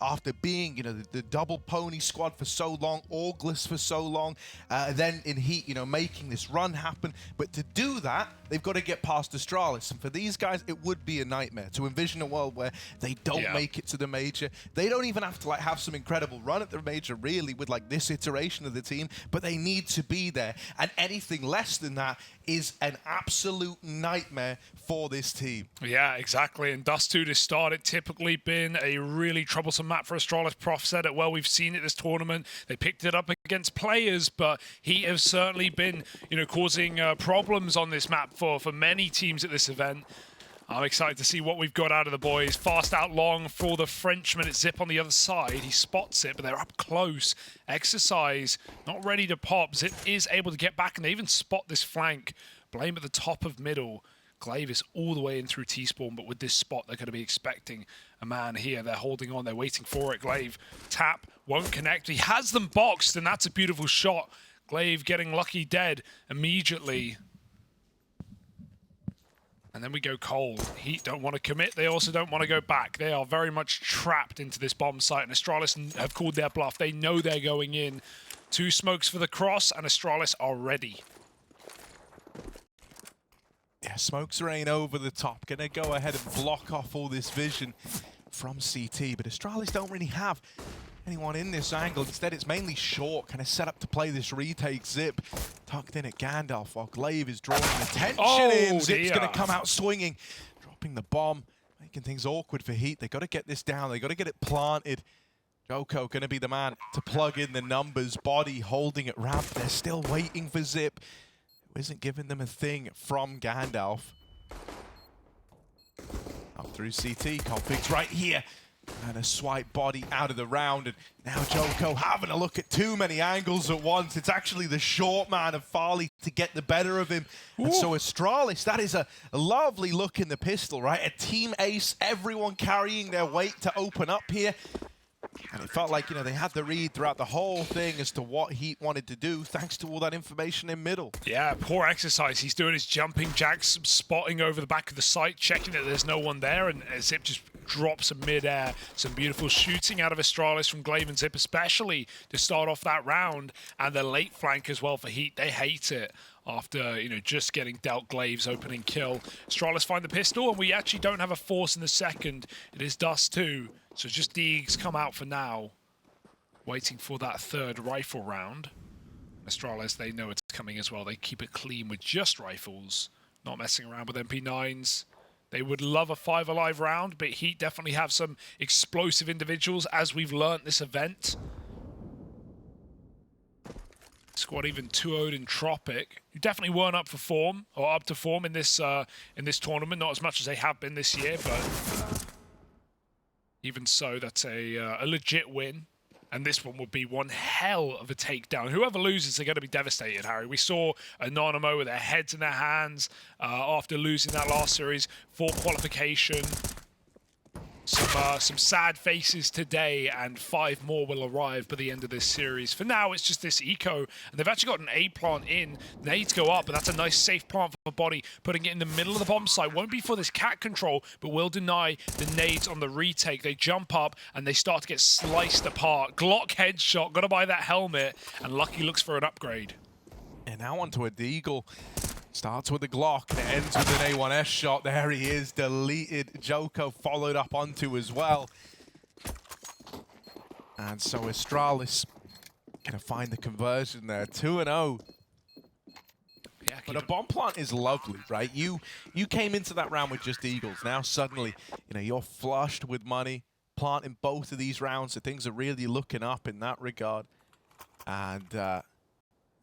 after being, the double pony squad for so long, Augless for so long, then in HEET, making this run happen. But to do that, they've got to get past Astralis. And for these guys, it would be a nightmare to envision a world where they don't make it to the major. They don't even have to have some incredible run at the major, really, with this iteration of the team, but they need to be there. And anything less than that is an absolute nightmare for this team. Yeah, exactly. And Dust2 to start, it typically been a really troublesome map for Astralis. Prof said it well. We've seen it this tournament. They picked it up against players, but he has certainly been, causing problems on this map for many teams at this event. I'm excited to see what we've got out of the boys. Fast out long for the Frenchman. It's Zip on the other side. He spots it, but they're up close. Exercise, not ready to pop. Zip is able to get back, and they even spot this flank. Blame at the top of middle. Glaive is all the way in through T-spawn, but with this spot, they're going to be expecting a man here. They're holding on. They're waiting for it. Glaive, tap, won't connect. He has them boxed, and that's a beautiful shot. Glaive getting lucky dead immediately. And then we go cold. HEET don't want to commit. They also don't want to go back. They are very much trapped into this bomb site, and Astralis have called their bluff. They know they're going in. 2 smokes for the cross, and Astralis are ready. Yeah, smokes rain over the top. Gonna go ahead and block off all this vision from CT, but Astralis don't really have anyone in this angle. Instead, it's mainly short, kind of set up to play this retake. Zip tucked in at Gandalf while Glaive is drawing attention in. Zip's going to come out swinging, dropping the bomb, making things awkward for HEET. They got to get this down. They got to get it planted. Joko going to be the man to plug in the numbers. Body holding it ramp. They're still waiting for Zip, who isn't giving them a thing from Gandalf. Up through CT. Config's right here. And a swipe body out of the round, and now Joko having a look at too many angles at once. It's actually the short man of Farley to get the better of him. Ooh. And so Astralis, that is a lovely look in the pistol, right? A team ace, everyone carrying their weight to open up here. And it felt like, they had the read throughout the whole thing as to what HEET wanted to do, thanks to all that information in middle. Yeah, poor exercise. He's doing his jumping jacks, spotting over the back of the site, checking that there's no one there, and Zip just drops in mid-air. Some beautiful shooting out of Astralis from Glaive and Zip, especially to start off that round, and the late flank as well for HEET. They hate it after, just getting dealt Glaive's opening kill. Astralis find the pistol, and we actually don't have a force in the second. It is Dust2. So just Deegs come out for now, waiting for that third rifle round. Astralis, they know it's coming as well. They keep it clean with just rifles, not messing around with MP9s. They would love a 5 alive round, but HEET definitely have some explosive individuals, as we've learnt this event. Squad even 2-0'd in Tropic, who definitely weren't up for form, or up to form in this tournament, not as much as they have been this year, but even so, that's a legit win. And this one would be one hell of a takedown. Whoever loses, they're going to be devastated, Harry. We saw Anonymo with their heads in their hands after losing that last series for qualification. Some sad faces today, and 5 more will arrive by the end of this series. For now, it's just this eco, and they've actually got an A plant in. Nades go up, but that's a nice safe plant for Body, putting it in the middle of the bomb site. Won't be for this cat control, but will deny the nades on the retake. They jump up, and they start to get sliced apart. Glock headshot, gotta buy that helmet, and Lucky looks for an upgrade. And now onto a Deagle. Starts with the Glock and it ends with an A1S shot. There he is, deleted. Joko followed up onto as well. And so Astralis gonna find the conversion there. 2-0. Yeah, but a bomb plant is lovely, right? You came into that round with just Eagles. Now suddenly, you're flushed with money. Planting both of these rounds, so things are really looking up in that regard. And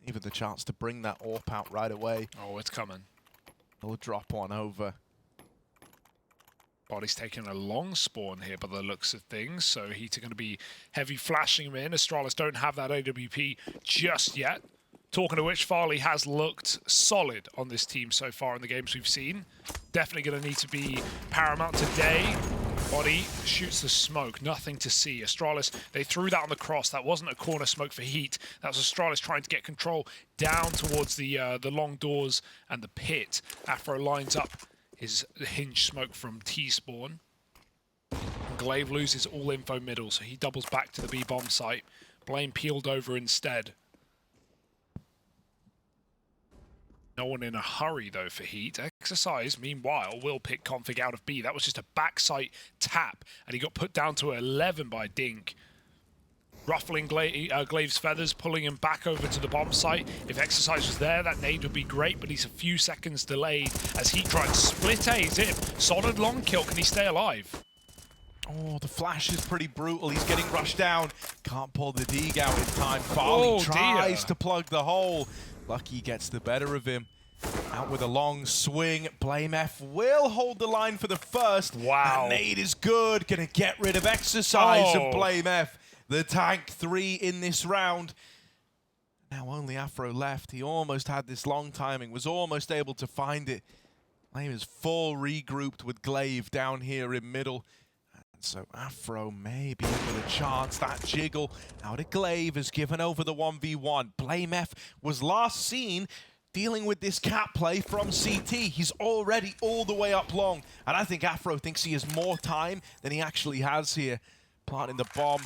even the chance to bring that AWP out right away. Oh, it's coming. He'll drop one over. Body's taking a long spawn here by the looks of things, so HEET are going to be heavy flashing him in. Astralis don't have that AWP just yet. Talking of which, Farley has looked solid on this team so far in the games we've seen. Definitely going to need to be paramount today. Body shoots the smoke, nothing to see. Astralis, they threw that on the cross. That wasn't a corner smoke for HEET. That was Astralis trying to get control down towards the long doors and the pit. Afro lines up his hinge smoke from T-spawn. Glaive loses all info middle, so he doubles back to the B bomb site. Blame peeled over instead. No one in a hurry, though, for HEET. Exercise, meanwhile, will pick config out of B. That was just a backside tap, and he got put down to 11 by Dink. Ruffling Glaive's feathers, pulling him back over to the bomb site. If Exercise was there, that nade would be great, but he's a few seconds delayed as HEET tried to split A's in. Solid long kill. Can he stay alive? Oh, the flash is pretty brutal. He's getting rushed down. Can't pull the dig out in time. Farley tries to plug the hole. Lucky gets the better of him. Out with a long swing. Blame F will hold the line for the first. Wow. That nade is good. Gonna get rid of Exercise and Blame F. The tank 3 in this round. Now only Afro left. He almost had this long timing. Was almost able to find it. Blame is full regrouped with Glaive down here in middle. So Afro may be in with a chance. That jiggle out of Glaive is given over the 1v1. Blame F was last seen dealing with this cat play from CT. He's already all the way up long. And I think Afro thinks he has more time than he actually has here. Planting the bomb.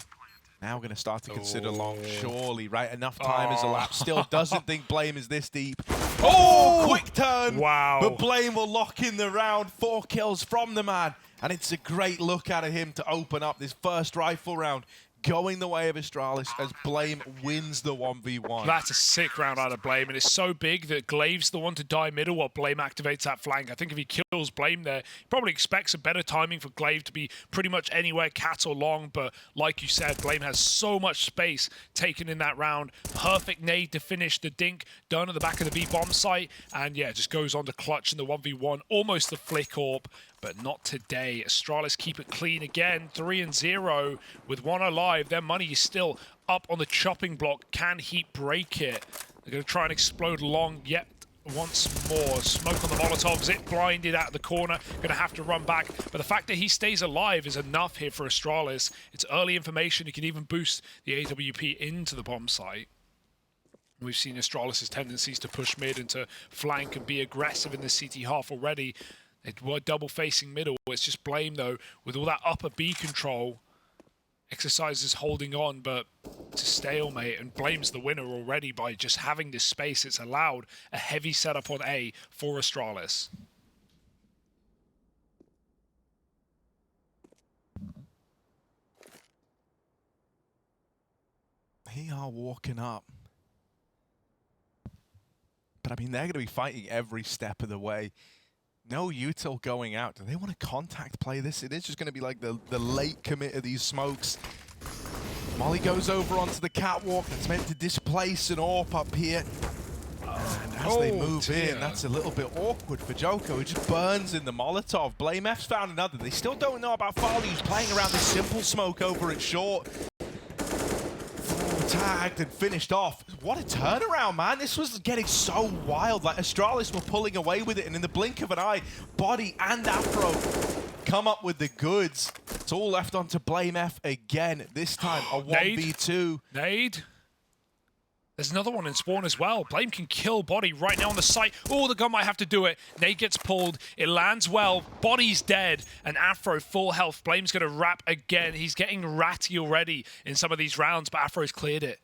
Now going to start to consider long, surely, right? Enough time has elapsed. Still doesn't think Blame is this deep. Oh, quick turn. Wow. But Blame will lock in the round. 4 kills from the man. And it's a great look out of him to open up this first rifle round, going the way of Astralis as Blame wins the 1v1. That's a sick round out of Blame, and it's so big that Glaive's the one to die middle while Blame activates that flank. I think if he kills Blame there, he probably expects a better timing for Glaive to be pretty much anywhere cat or long, but like you said, Blame has so much space taken in that round. Perfect nade to finish the Dink, done at the back of the B bomb site, and yeah, just goes on to clutch in the 1v1, almost the flick orb. But not today. Astralis keep it clean again, 3-0 with 1 alive. Their money is still up on the chopping block. Can HEET break it? They're going to try and explode long yet once more. Smoke on the Molotovs, it blinded out of the corner. Going to have to run back. But the fact that he stays alive is enough here for Astralis. It's early information. He can even boost the AWP into the bomb site. We've seen Astralis' tendencies to push mid and to flank and be aggressive in the CT half already. They were double facing middle. It's just Blame though, with all that upper B control. Exercise is holding on, but it's a stalemate, and Blame's the winner already by just having this space. It's allowed a heavy setup on A for Astralis. They are walking up. But I mean, they're going to be fighting every step of the way. No util going out. Do they want to contact play this? It is just going to be like the late commit of these smokes. Molly goes over onto the catwalk. That's meant to displace an AWP up here. And as they move in, that's a little bit awkward for Joko. He just burns in the Molotov. Blame F's found another. They still don't know about Farley, who's playing around this simple smoke over at short. Tagged and finished off. What a turnaround, man. This was getting so wild. Like, Astralis were pulling away with it, and in the blink of an eye, Body and Afro come up with the goods. It's all left onto Blame F again. This time, a 1v2. Nade. There's another one in spawn as well. Blame can kill Body right now on the site. Oh, the gun might have to do it. Nade gets pulled. It lands well. Body's dead. And Afro full health. Blame's going to wrap again. He's getting ratty already in some of these rounds, but Afro's cleared it.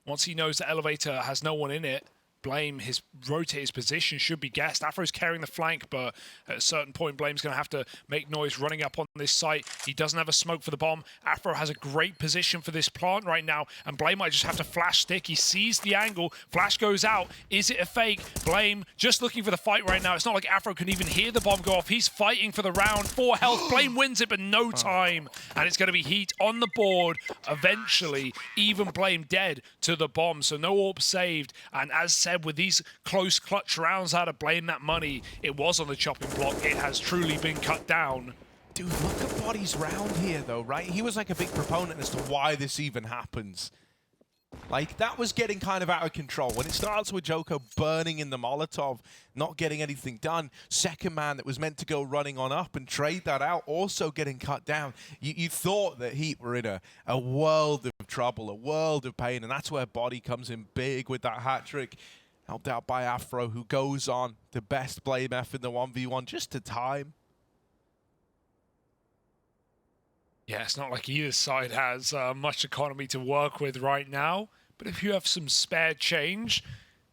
Once he knows the elevator has no one in it, Blame, his rotate, his position should be guessed. Afro's carrying the flank, but at a certain point, Blame's going to have to make noise running up on this site. He doesn't have a smoke for the bomb. Afro has a great position for this plant right now, and Blame might just have to flash stick. He sees the angle. Flash goes out. Is it a fake? Blame just looking for the fight right now. It's not like Afro can even hear the bomb go off. He's fighting for the round. 4 health. Blame wins it, but no time. And it's going to be HEET on the board. Eventually, even Blame dead to the bomb. So no AWP saved. And as said, with these close clutch rounds out of Blame, that money, it was on the chopping block. It has truly been cut down. Dude, look at Body's round here, though, right? He was like a big proponent as to why this even happens. Like, that was getting kind of out of control. When it starts with Joko burning in the Molotov, not getting anything done, second man that was meant to go running on up and trade that out, also getting cut down. You thought that HEET were in a world of trouble, a world of pain, and that's where Body comes in big with that hat trick. Helped out by Afro, who goes on to best Blame F in the 1v1 just to time. Yeah, it's not like either side has much economy to work with right now. But if you have some spare change,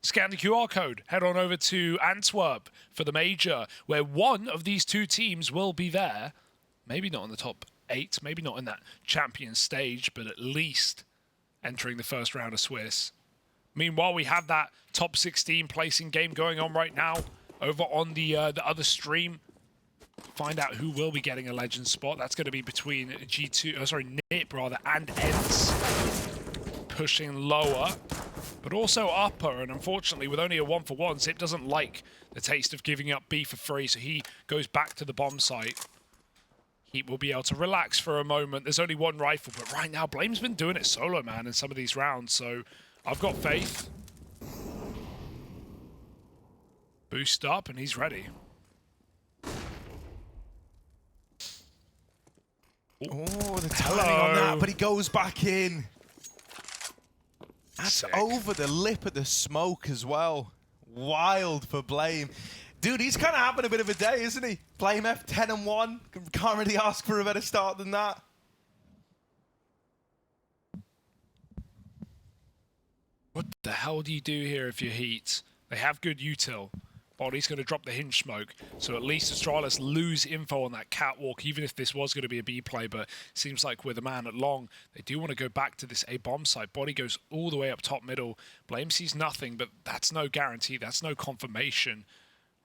scan the QR code. Head on over to Antwerp for the major, where one of these two teams will be there. Maybe not in the top 8, maybe not in that champion stage, but at least entering the first round of Swiss. Meanwhile, we have that top 16 placing game going on right now over on the other stream. Find out who will be getting a legend spot. That's going to be between NIP rather, and ENCE. Pushing lower, but also upper. And unfortunately, with only a 1-for-1, Zip doesn't like the taste of giving up B for free, so he goes back to the bomb site. HEET will be able to relax for a moment. There's only one rifle, but right now, Blame's been doing it solo, man, in some of these rounds, so I've got faith. Boost up, and he's ready. Oh, the timing on that, but he goes back in. That's sick. Over the lip of the smoke as well. Wild for Blame. Dude, he's kind of having a bit of a day, isn't he? Blame F 10-1. Can't really ask for a better start than that. What the hell do you do here if you're HEET? They have good util. Body's going to drop the hinge smoke, so at least Astralis lose info on that catwalk, even if this was going to be a B play, but seems like with a man at long, they do want to go back to this A bomb site. Body goes all the way up top middle. Blame sees nothing, but that's no guarantee, that's no confirmation.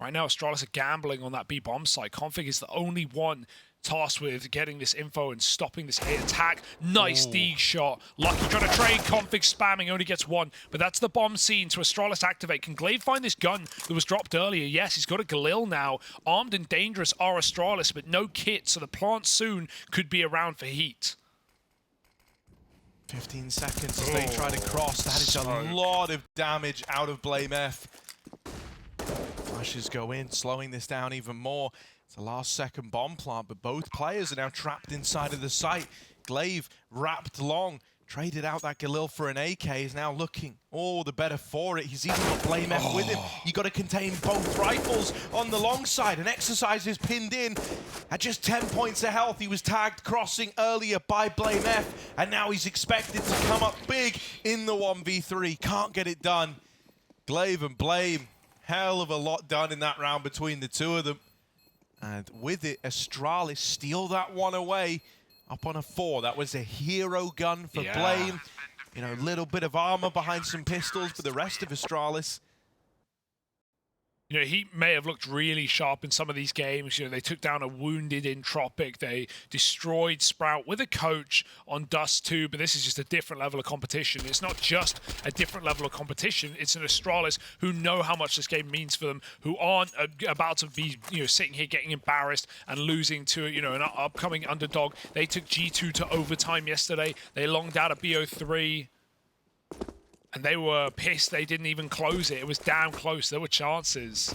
Right now, Astralis are gambling on that B bomb site. Config is the only one tasked with getting this info and stopping this A attack. Nice D shot. Lucky trying to trade. Config spamming, only gets one. But that's the bomb scene to Astralis activate. Can Glaive find this gun that was dropped earlier? Yes, he's got a Galil now. Armed and dangerous are Astralis, but no kit, so the plant soon could be around for HEET. 15 seconds as they try to cross. That is a lot of damage out of Blame F. Flashes go in, slowing this down even more. It's a last second bomb plant, but both players are now trapped inside of the site. Glaive wrapped long, traded out that Galil for an AK, is now looking the better for it. He's even got Blame F with him. You got to contain both rifles on the long side, and Exercise is pinned in at just 10 points of health. He was tagged crossing earlier by Blame F, and now he's expected to come up big in the 1v3. Can't get it done. Glaive and Blame, hell of a lot done in that round between the two of them. And with it, Astralis steal that one away. Up on a 4. That was a hero gun for Blame. You know, a little bit of armor behind some pistols for the rest of Astralis. You know, he may have looked really sharp in some of these games. You know, they took down a wounded Entropic. They destroyed Sprout with a coach on Dust2, but this is just a different level of competition. It's not just a different level of competition. It's an Astralis who know how much this game means for them, who aren't about to be, you know, sitting here getting embarrassed and losing to, you know, an upcoming underdog. They took G2 to overtime yesterday. They longed out a BO3. And they were pissed they didn't even close it. It was damn close. There were chances.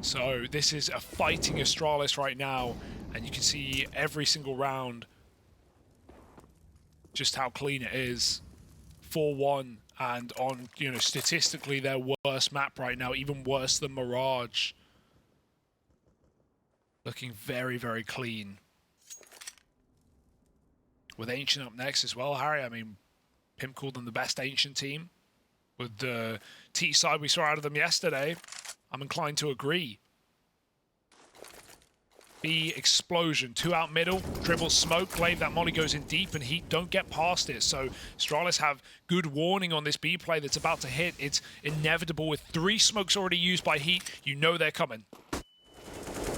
So this is a fighting Astralis right now. And you can see every single round just how clean it is. 4-1. And on, you know, statistically their worst map right now. Even worse than Mirage. Looking very, very clean. With Ancient up next as well, Harry. I mean, Pimp called them the best Ancient team. With the T side we saw out of them yesterday, I'm inclined to agree. B explosion, 2 out middle, dribble smoke, Glaive, that molly goes in deep, and HEET don't get past it. So Astralis have good warning on this B play that's about to hit. It's inevitable with 3 smokes already used by HEET. You know they're coming.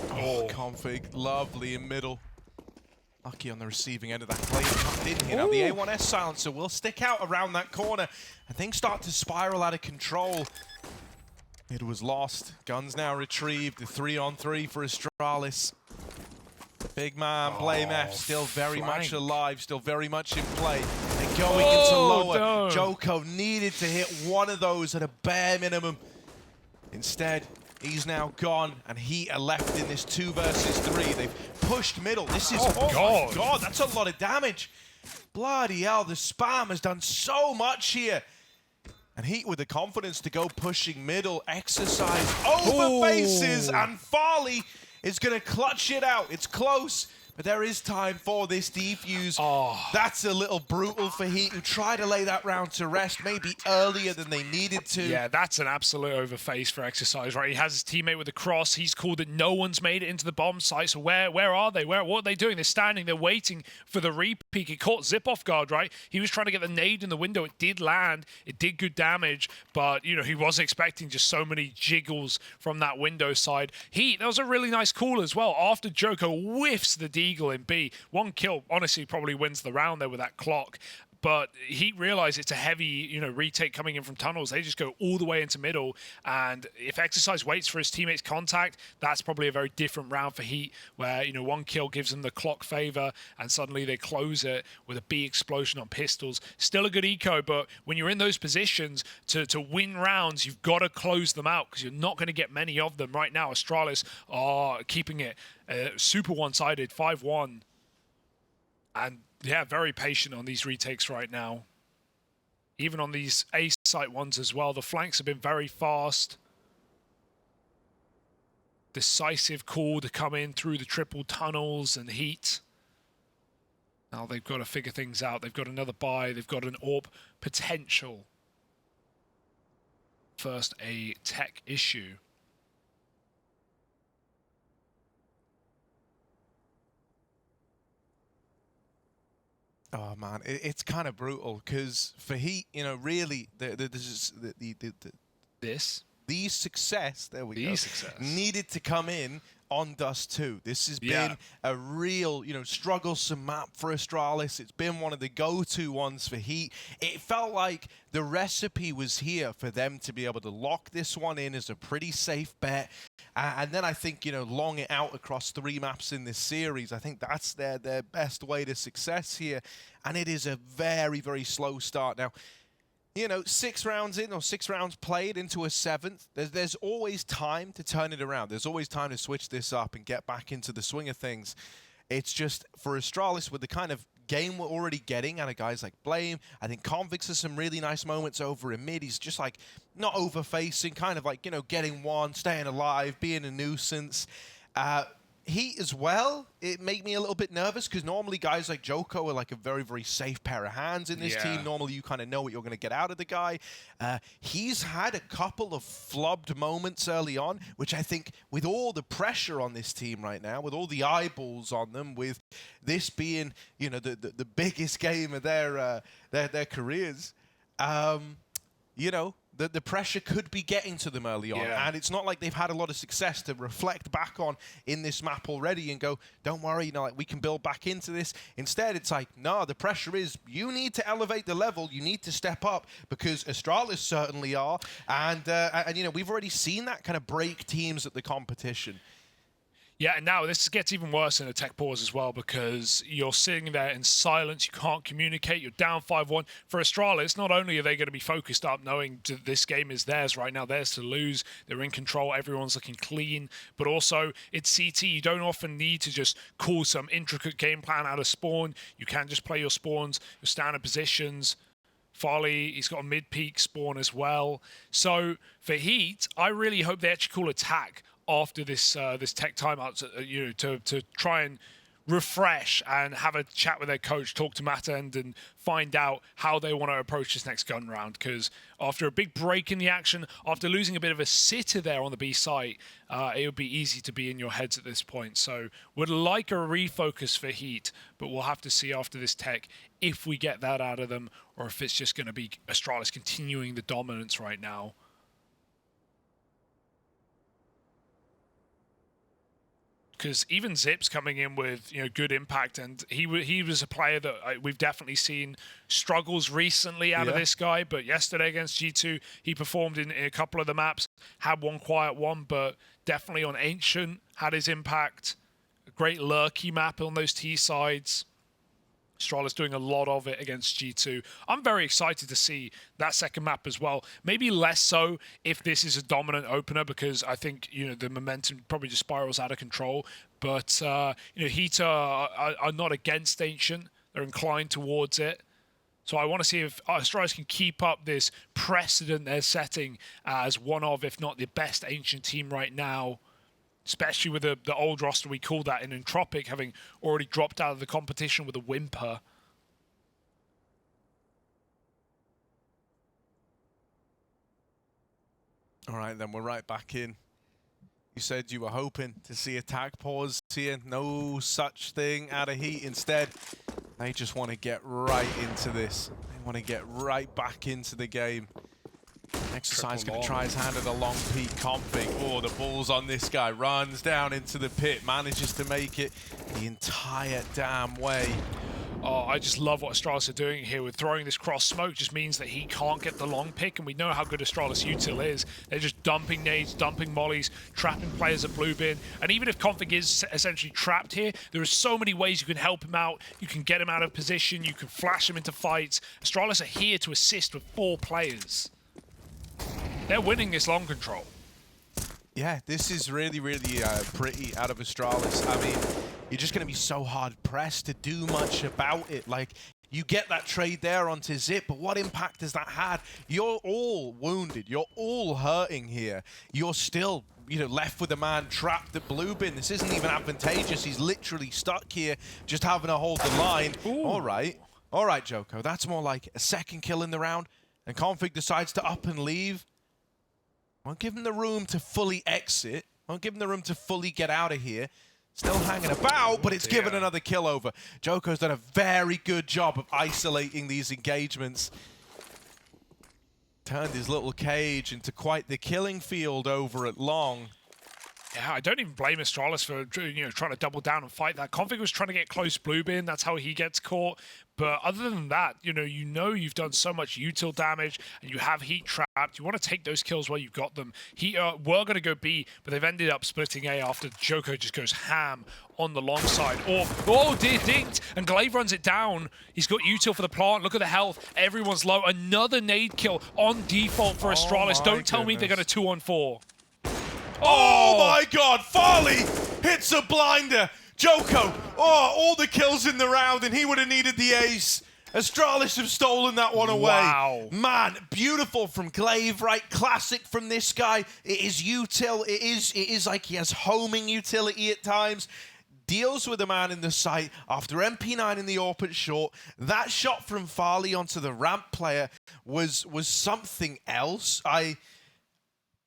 Config, lovely in middle. Lucky on the receiving end of that. Glaive tucked in here. Now the A1S silencer will stick out around that corner, and things start to spiral out of control. It was lost. Guns now retrieved. The 3-on-3 for Astralis. Big man, Blame F, still very much alive, still very much in play. And going into lower. No. Joko needed to hit one of those at a bare minimum. Instead, he's now gone, and HEET are left in this 2 versus 3. They've pushed middle. This is, oh my God, that's a lot of damage. Bloody hell, the spam has done so much here. And HEET with the confidence to go pushing middle. Exercise over faces, and Farley is going to clutch it out. It's close, But there is time for this defuse. Oh. That's a little brutal for HEET, who try to lay that round to rest, maybe earlier than they needed to. Yeah, that's an absolute overface for Exercise, right? He has his teammate with a cross. He's called it. No one's made it into the bomb site. So where are they? What are they doing? They're standing. They're waiting for the re-peek. It caught Zip off guard, right? He was trying to get the nade in the window. It did land. It did good damage. But, you know, he was expecting just so many jiggles from that window side. HEET, that was a really nice call as well. After Joko whiffs the deagle in B, one kill, honestly, probably wins the round there with that clock. But HEET realize it's a heavy, you know, retake coming in from tunnels. They just go all the way into middle. And if Exercise waits for his teammates' contact, that's probably a very different round for HEET, where, you know, one kill gives them the clock favor, and suddenly they close it with a B explosion on pistols. Still a good eco, but when you're in those positions to win rounds, you've got to close them out, because you're not going to get many of them. Right now, Astralis are keeping it super one-sided, 5-1. And yeah, very patient on these retakes right now. Even on these A site ones as well. The flanks have been very fast. Decisive call to come in through the triple tunnels and HEET. Now they've got to figure things out. They've got another buy. They've got an AWP potential. First, a tech issue. Oh man, it's kind of brutal, because for HEET, you know, really, these success, there we go, needed to come in on Dust2. This has been a real, you know, strugglesome map for Astralis. It's been one of the go-to ones for HEET. It felt like the recipe was here for them to be able to lock this one in as a pretty safe bet. And then I think, you know, long it out across 3 maps in this series. I think that's their best way to success here. And it is a very, very slow start. Now, you know, 6 rounds in, or 6 rounds played into a 7th, there's always time to turn it around. There's always time to switch this up and get back into the swing of things. It's just, for Astralis, with the kind of game we're already getting out of guys like Blame, I think Convicts has some really nice moments over in mid. He's just like, not over-facing, kind of like, you know, getting one, staying alive, being a nuisance. HEET as well, it made me a little bit nervous, because normally guys like Joko are like a very, very safe pair of hands in this team. Normally you kind of know what you're going to get out of the guy. He's had a couple of flubbed moments early on, which I think, with all the pressure on this team right now, with all the eyeballs on them, with this being, you know, the biggest game of their careers, you know, the pressure could be getting to them early on. And it's not like they've had a lot of success to reflect back on in this map already and go, don't worry, you know, like, we can build back into this. Instead, it's like, no, the pressure is, you need to elevate the level, you need to step up, because Astralis certainly are. And you know, we've already seen that kind of break teams at the competition. Yeah, and now this gets even worse in a tech pause as well, because you're sitting there in silence, you can't communicate, you're down 5-1. For Astralis, not only are they going to be focused up knowing this game is theirs right now, theirs to lose, they're in control, everyone's looking clean, but also it's CT. You don't often need to just call some intricate game plan out of spawn. You can just play your spawns, your standard positions. Farley, he's got a mid-peak spawn as well. So for HEET, I really hope they actually call attack after this this tech timeout, you know, to try and refresh and have a chat with their coach, talk to Matt End, and find out how they want to approach this next gun round. Because after a big break in the action, after losing a bit of a sitter there on the B site, it would be easy to be in your heads at this point. So would like a refocus for HEET, but we'll have to see after this tech if we get that out of them, or if it's just going to be Astralis continuing the dominance right now. Because even Zip's coming in with, you know, good impact, and he was a player that we've definitely seen struggles recently out of this guy. But yesterday against G2, he performed in a couple of the maps, had one quiet one, but definitely on Ancient had his impact. A great lurky map on those T sides. Astralis doing a lot of it against G2. I'm very excited to see that second map as well. Maybe less so if this is a dominant opener, because I think, you know, the momentum probably just spirals out of control. But, you know, HEET are not against Ancient. They're inclined towards it. So I want to see if Astralis can keep up this precedent they're setting as one of, if not the best Ancient team right now. especially with the old roster, we call that in Entropic, having already dropped out of the competition with a whimper. All right, then we're right back in. You said you were hoping to see attack pause here. No such thing out of HEET. Instead, they just want to get right into this. They want to get right back into the game. Exercise going to try his hand at a long peak config. Oh, the ball's on this guy. Runs down into the pit. Manages to make it the entire damn way. Oh, I just love what Astralis are doing here with throwing this cross smoke. Just means that he can't get the long pick, and we know how good Astralis util is. They're just dumping nades, dumping mollies, trapping players at blue bin. And even if config is essentially trapped here, there are so many ways you can help him out. You can get him out of position, you can flash him into fights. Astralis are here to assist with 4 players. They're winning this long control. Yeah, this is really, really pretty out of Astralis. I mean, you're just going to be so hard pressed to do much about it. Like, you get that trade there onto Zip, but what impact has that had? You're all wounded. You're all hurting here. You're still, you know, left with a man trapped at blue bin. This isn't even advantageous. He's literally stuck here, just having to hold the line. Ooh. All right, Joko. That's more like a second kill in the round, and Config decides to up and leave. Won't give him the room to fully exit. Won't give him the room to fully get out of here. Still hanging about, but it's given another kill over. Joko's done a very good job of isolating these engagements. Turned his little cage into quite the killing field over at long. Yeah, I don't even blame Astralis for trying to double down and fight that. Config was trying to get close blue bin. That's how he gets caught. But other than that, you know you've done so much util damage and you have HEET trapped. You want to take those kills where you've got them. HEET were going to go B, but they've ended up splitting A after Joko just goes ham on the long side. Oh dear, dinked, and Glaive runs it down. He's got util for the plant. Look at the health. Everyone's low. Another nade kill on default for Astralis. Don't tell me they're going to 2-on-4. Oh my god, Farley hits a blinder. Joko, all the kills in the round, and he would have needed the ace. Astralis have stolen that one away. Wow. Man, beautiful from Glaive, right? Classic from this guy. It is util. It is like he has homing utility at times. Deals with a man in the sight after MP9 in the AWP short. That shot from Farley onto the ramp player was something else.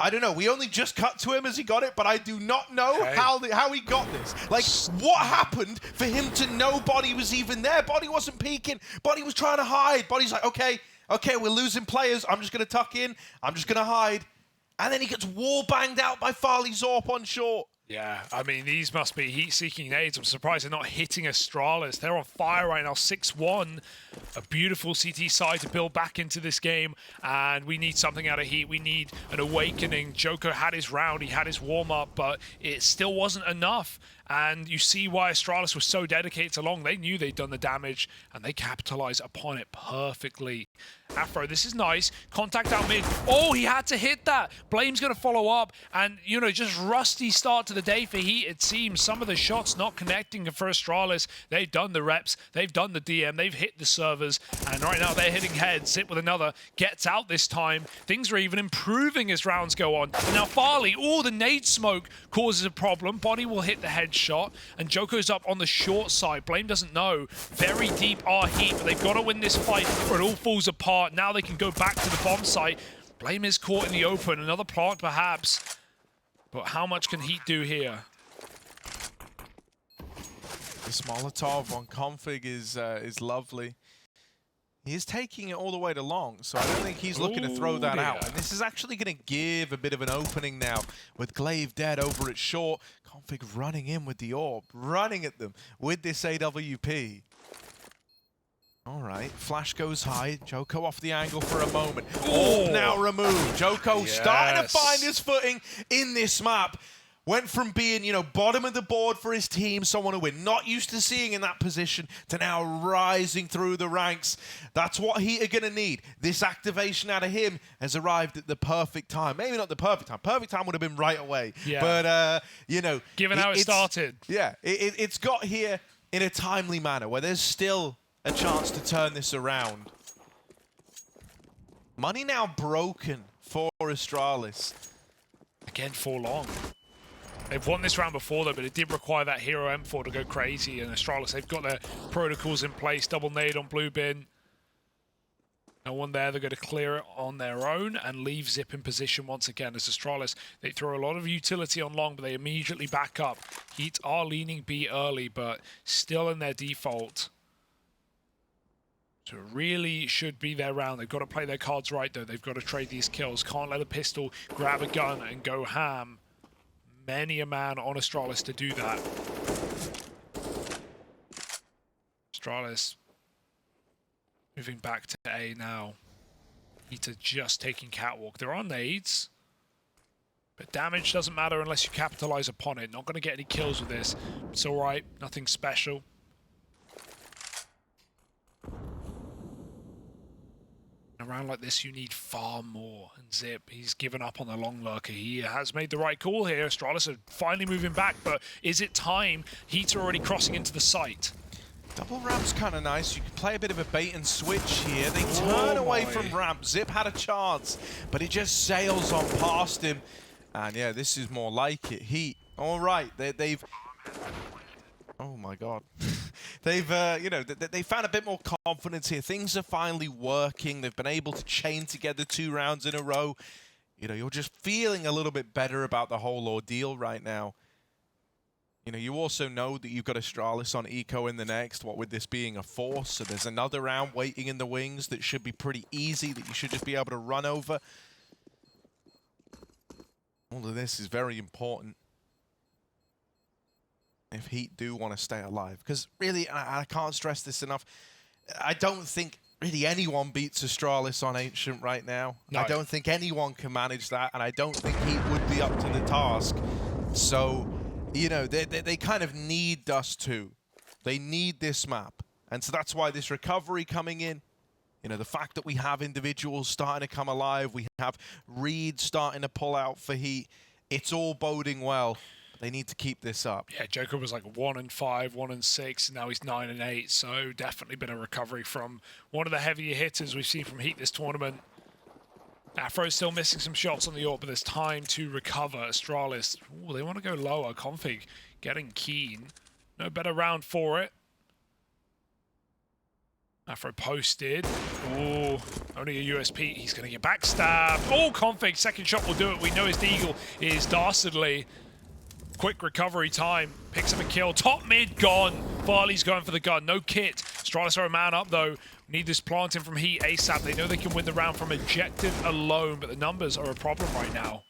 I don't know. We only just cut to him as he got it, but I do not know how he got this. Like, what happened for him to know Body was even there? Body wasn't peeking. Body was trying to hide. Body's like, okay, we're losing players. I'm just going to tuck in. I'm just going to hide. And then he gets wall banged out by Farley's AWP on short. Yeah, I mean, these must be heat-seeking nades. I'm surprised they're not hitting Astralis. They're on fire right now, 6-1. A beautiful CT side to build back into this game, and we need something out of HEET. We need an awakening. Joko had his round, he had his warm-up, but it still wasn't enough. And you see why Astralis was so dedicated to long. They knew they'd done the damage, and they capitalized upon it perfectly. Afro, this is nice. Contact out mid. Oh, he had to hit that. Blame's going to follow up. And, just rusty start to the day for HEET, it seems. Some of the shots not connecting for Astralis. They've done the reps. They've done the DM. They've hit the servers. And right now, they're hitting head. Zip with another. Gets out this time. Things are even improving as rounds go on. And now Farley, the nade smoke causes a problem. Body will hit the headshot. And Joko's up on the short side. Blame doesn't know. Very deep are HEET, but they've got to win this fight or it all falls apart. Now they can go back to the bomb site. Blame is caught in the open. Another plant, perhaps. But how much can HEET do here? This Molotov on config is lovely. He is taking it all the way to long, so I don't think he's looking to throw that out. And this is actually going to give a bit of an opening now with Glaive dead over at short. Config running in with the AWP, running at them with this AWP. All right, flash goes high. Joko off the angle for a moment. AWP now removed. Joko starting to find his footing in this map. Went from being, bottom of the board for his team, someone who we're not used to seeing in that position, to now rising through the ranks. That's what HEET are going to need. This activation out of him has arrived at the perfect time. Maybe not the perfect time. Perfect time would have been right away. Yeah. But, given how it started. Yeah, it's got here in a timely manner where there's still a chance to turn this around. Money now broken for Astralis. Again, for long. They've won this round before, though, but it did require that hero M4 to go crazy. And Astralis, they've got their protocols in place. Double nade on blue bin. No one there. They're going to clear it on their own and leave Zip in position once again. As Astralis, they throw a lot of utility on long, but they immediately back up. HEET are leaning B early, but still in their default. So it really should be their round. They've got to play their cards right, though. They've got to trade these kills. Can't let a pistol grab a gun and go ham. Many a man on Astralis to do that. Astralis moving back to A now. HEET are just taking catwalk. There are nades, but damage doesn't matter unless you capitalize upon it. Not going to get any kills with this. It's all right. Nothing special. In a round like this, you need far more. And Zip, he's given up on the long lurker. He has made the right call here. Astralis are finally moving back, but is it time? HEET are already crossing into the site. Double ramp's kind of nice. You can play a bit of a bait and switch here. They turn away from ramp. Zip had a chance, but it just sails on past him. And yeah, this is more like it. HEET, all right, they've... Oh my God. They've, you know, they found a bit more confidence here. Things are finally working. They've been able to chain together 2 rounds in a row. You know, you're just feeling a little bit better about the whole ordeal right now. You know, you also know that you've got Astralis on eco in the next, what with this being a force. So there's another round waiting in the wings that should be pretty easy, that you should just be able to run over. All of this is very important if HEET do want to stay alive. Because really, I can't stress this enough, I don't think really anyone beats Astralis on Ancient right now. No. I don't think anyone can manage that, and I don't think HEET would be up to the task. So, you know, they kind of need Dust2. They need this map. And so that's why this recovery coming in, you know, the fact that we have individuals starting to come alive, we have Reed starting to pull out for HEET, it's all boding well. They need to keep this up. Yeah, Joker was like 1-5, 1-6, and now he's 9-8. So definitely been a recovery from one of the heavier hitters we've seen from HEET this tournament. Afro's still missing some shots on the AWP, but there's time to recover. Astralis, ooh, they want to go lower. Config getting keen. No better round for it. Afro posted. Ooh, only a USP. He's going to get backstabbed. Oh, Config, second shot will do it. We know his deagle is dastardly. Quick recovery time. Picks up a kill. Top mid gone. Farley's going for the gun. No kit. Astralis are a man up, though. Need this planting from HEET ASAP. They know they can win the round from objective alone, but the numbers are a problem right now.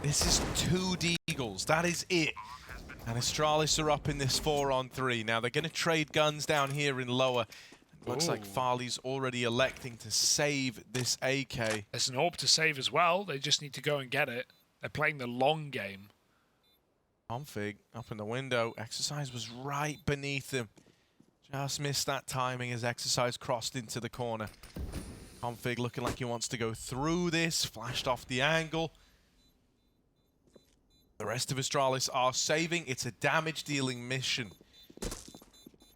This is 2 deagles. That is it. And Astralis are up in this 4-on-3. Now, they're going to trade guns down here in lower. Looks like Farley's already electing to save this AK. There's an AWP to save as well. They just need to go and get it. They're playing the long game. Config up in the window. Exercise was right beneath him. Just missed that timing as Exercise crossed into the corner. Config looking like he wants to go through this. Flashed off the angle. The rest of Astralis are saving. It's a damage-dealing mission.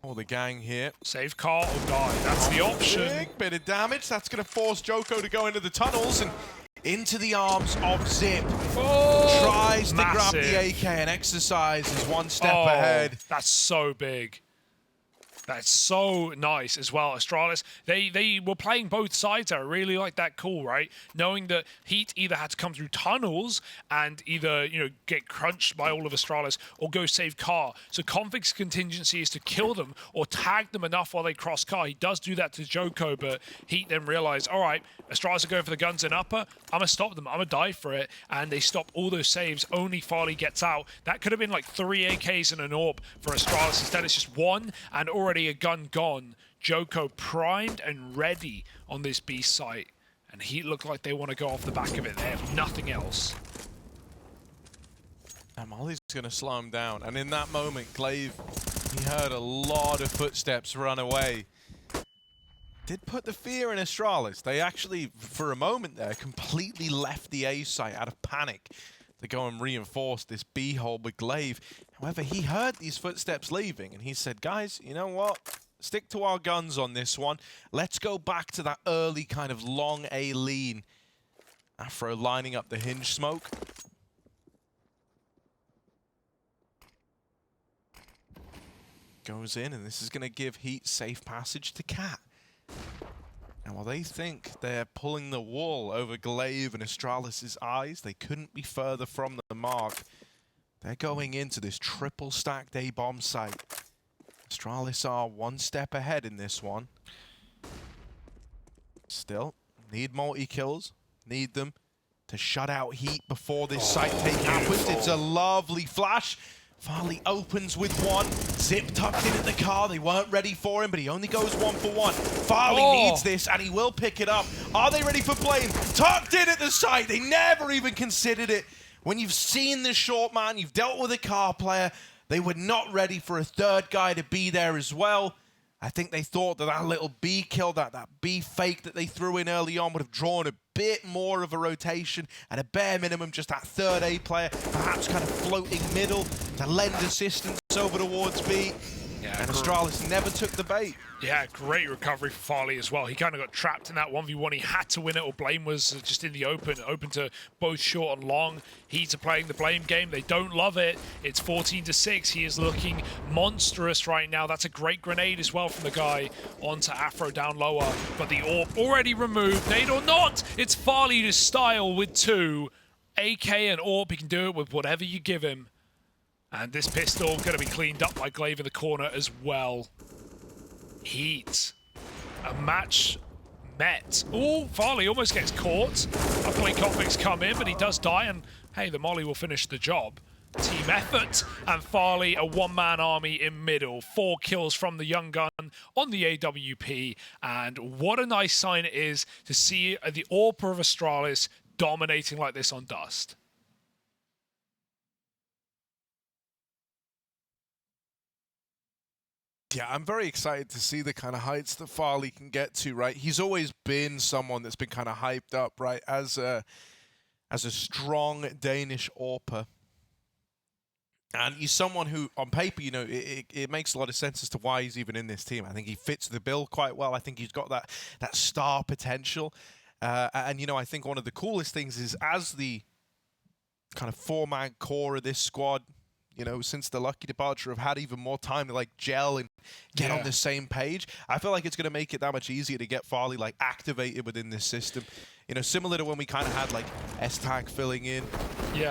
Oh, the gang here. Save car or die. That's the option. Big bit of damage. That's going to force Joko to go into the tunnels and into the arms of Zip. Oh, tries to grab the AK, and Exercise is one step ahead. That's so big. That's so nice as well. Astralis, they were playing both sides there. I really like that call, right? Knowing that HEET either had to come through tunnels and either, you know, get crunched by all of Astralis or go save car. So Config's contingency is to kill them or tag them enough while they cross car. He does do that to Joko, but HEET then realized, all right, Astralis are going for the guns in upper. I'm going to stop them. I'm going to die for it. And they stop all those saves. Only Farley gets out. That could have been like 3 AKs and an AWP for Astralis. Instead, it's just 1 and already a gun gone. Joko primed and ready on this B site, and HEET look like they want to go off the back of it. They have nothing else. And Molly's going to slow him down, and in that moment, Glaive, he heard a lot of footsteps run away. Did put the fear in Astralis. They actually, for a moment there, completely left the A site out of panic to go and reinforce this B hole with Glaive. However, he heard these footsteps leaving, and he said, guys, you know what? Stick to our guns on this one. Let's go back to that early kind of long A lean. Afro lining up the hinge smoke. goes in, and this is going to give Heat safe passage to Cat. And while they think they're pulling the wool over Glaive and Astralis' eyes, they couldn't be further from the mark. They're going into this triple stacked A-bomb site. Astralis are one step ahead in this one. Still, need multi-kills, need them to shut out Heat before this site take happens. It's a lovely flash. Farley opens with one. Zip tucked in at the car. They weren't ready for him, but he only goes 1 for 1. Farley needs this, and he will pick it up. Are they ready for Blame? Tucked in at the site. They never even considered it. When you've seen this short man, you've dealt with a car player, they were not ready for a third guy to be there as well. I think they thought that that little B kill, that B fake that they threw in early on would have drawn a bit more of a rotation. At a bare minimum, just that third A player, perhaps kind of floating middle to lend assistance over towards B. Yeah, and Astralis never took the bait. Yeah, great recovery for Farley as well. He kind of got trapped in that 1v1. He had to win it, or Blame was just in the open to both short and long. Heat are playing the Blame game. They don't love it. It's 14-6. He is looking monstrous right now. That's a great grenade as well from the guy onto Afro down lower. But the AWP already removed. Nade or not, it's Farley to style with 2. AK and AWP, he can do it with whatever you give him. And this pistol going to be cleaned up by Glaive in the corner as well. Heat. A match met. Oh, Farley almost gets caught. Uplink conflicts come in, but he does die. And hey, the molly will finish the job. Team effort. And Farley, a one-man army in middle. 4 kills from the young gun on the AWP. And what a nice sign it is to see the AWP of Astralis dominating like this on Dust. Yeah, I'm very excited to see the kind of heights that Farley can get to, right? He's always been someone that's been kind of hyped up, right, as a strong Danish AWPer. And he's someone who, on paper, you know, it makes a lot of sense as to why he's even in this team. I think he fits the bill quite well. I think he's got that star potential. And, you know, I think one of the coolest things is as the kind of 4-man core of this squad, you know, since the Lucky departure, have had even more time to, like, gel and get on the same page. I feel like it's going to make it that much easier to get Farley, like, activated within this system. You know, similar to when we kind of had, like, S-Tag filling in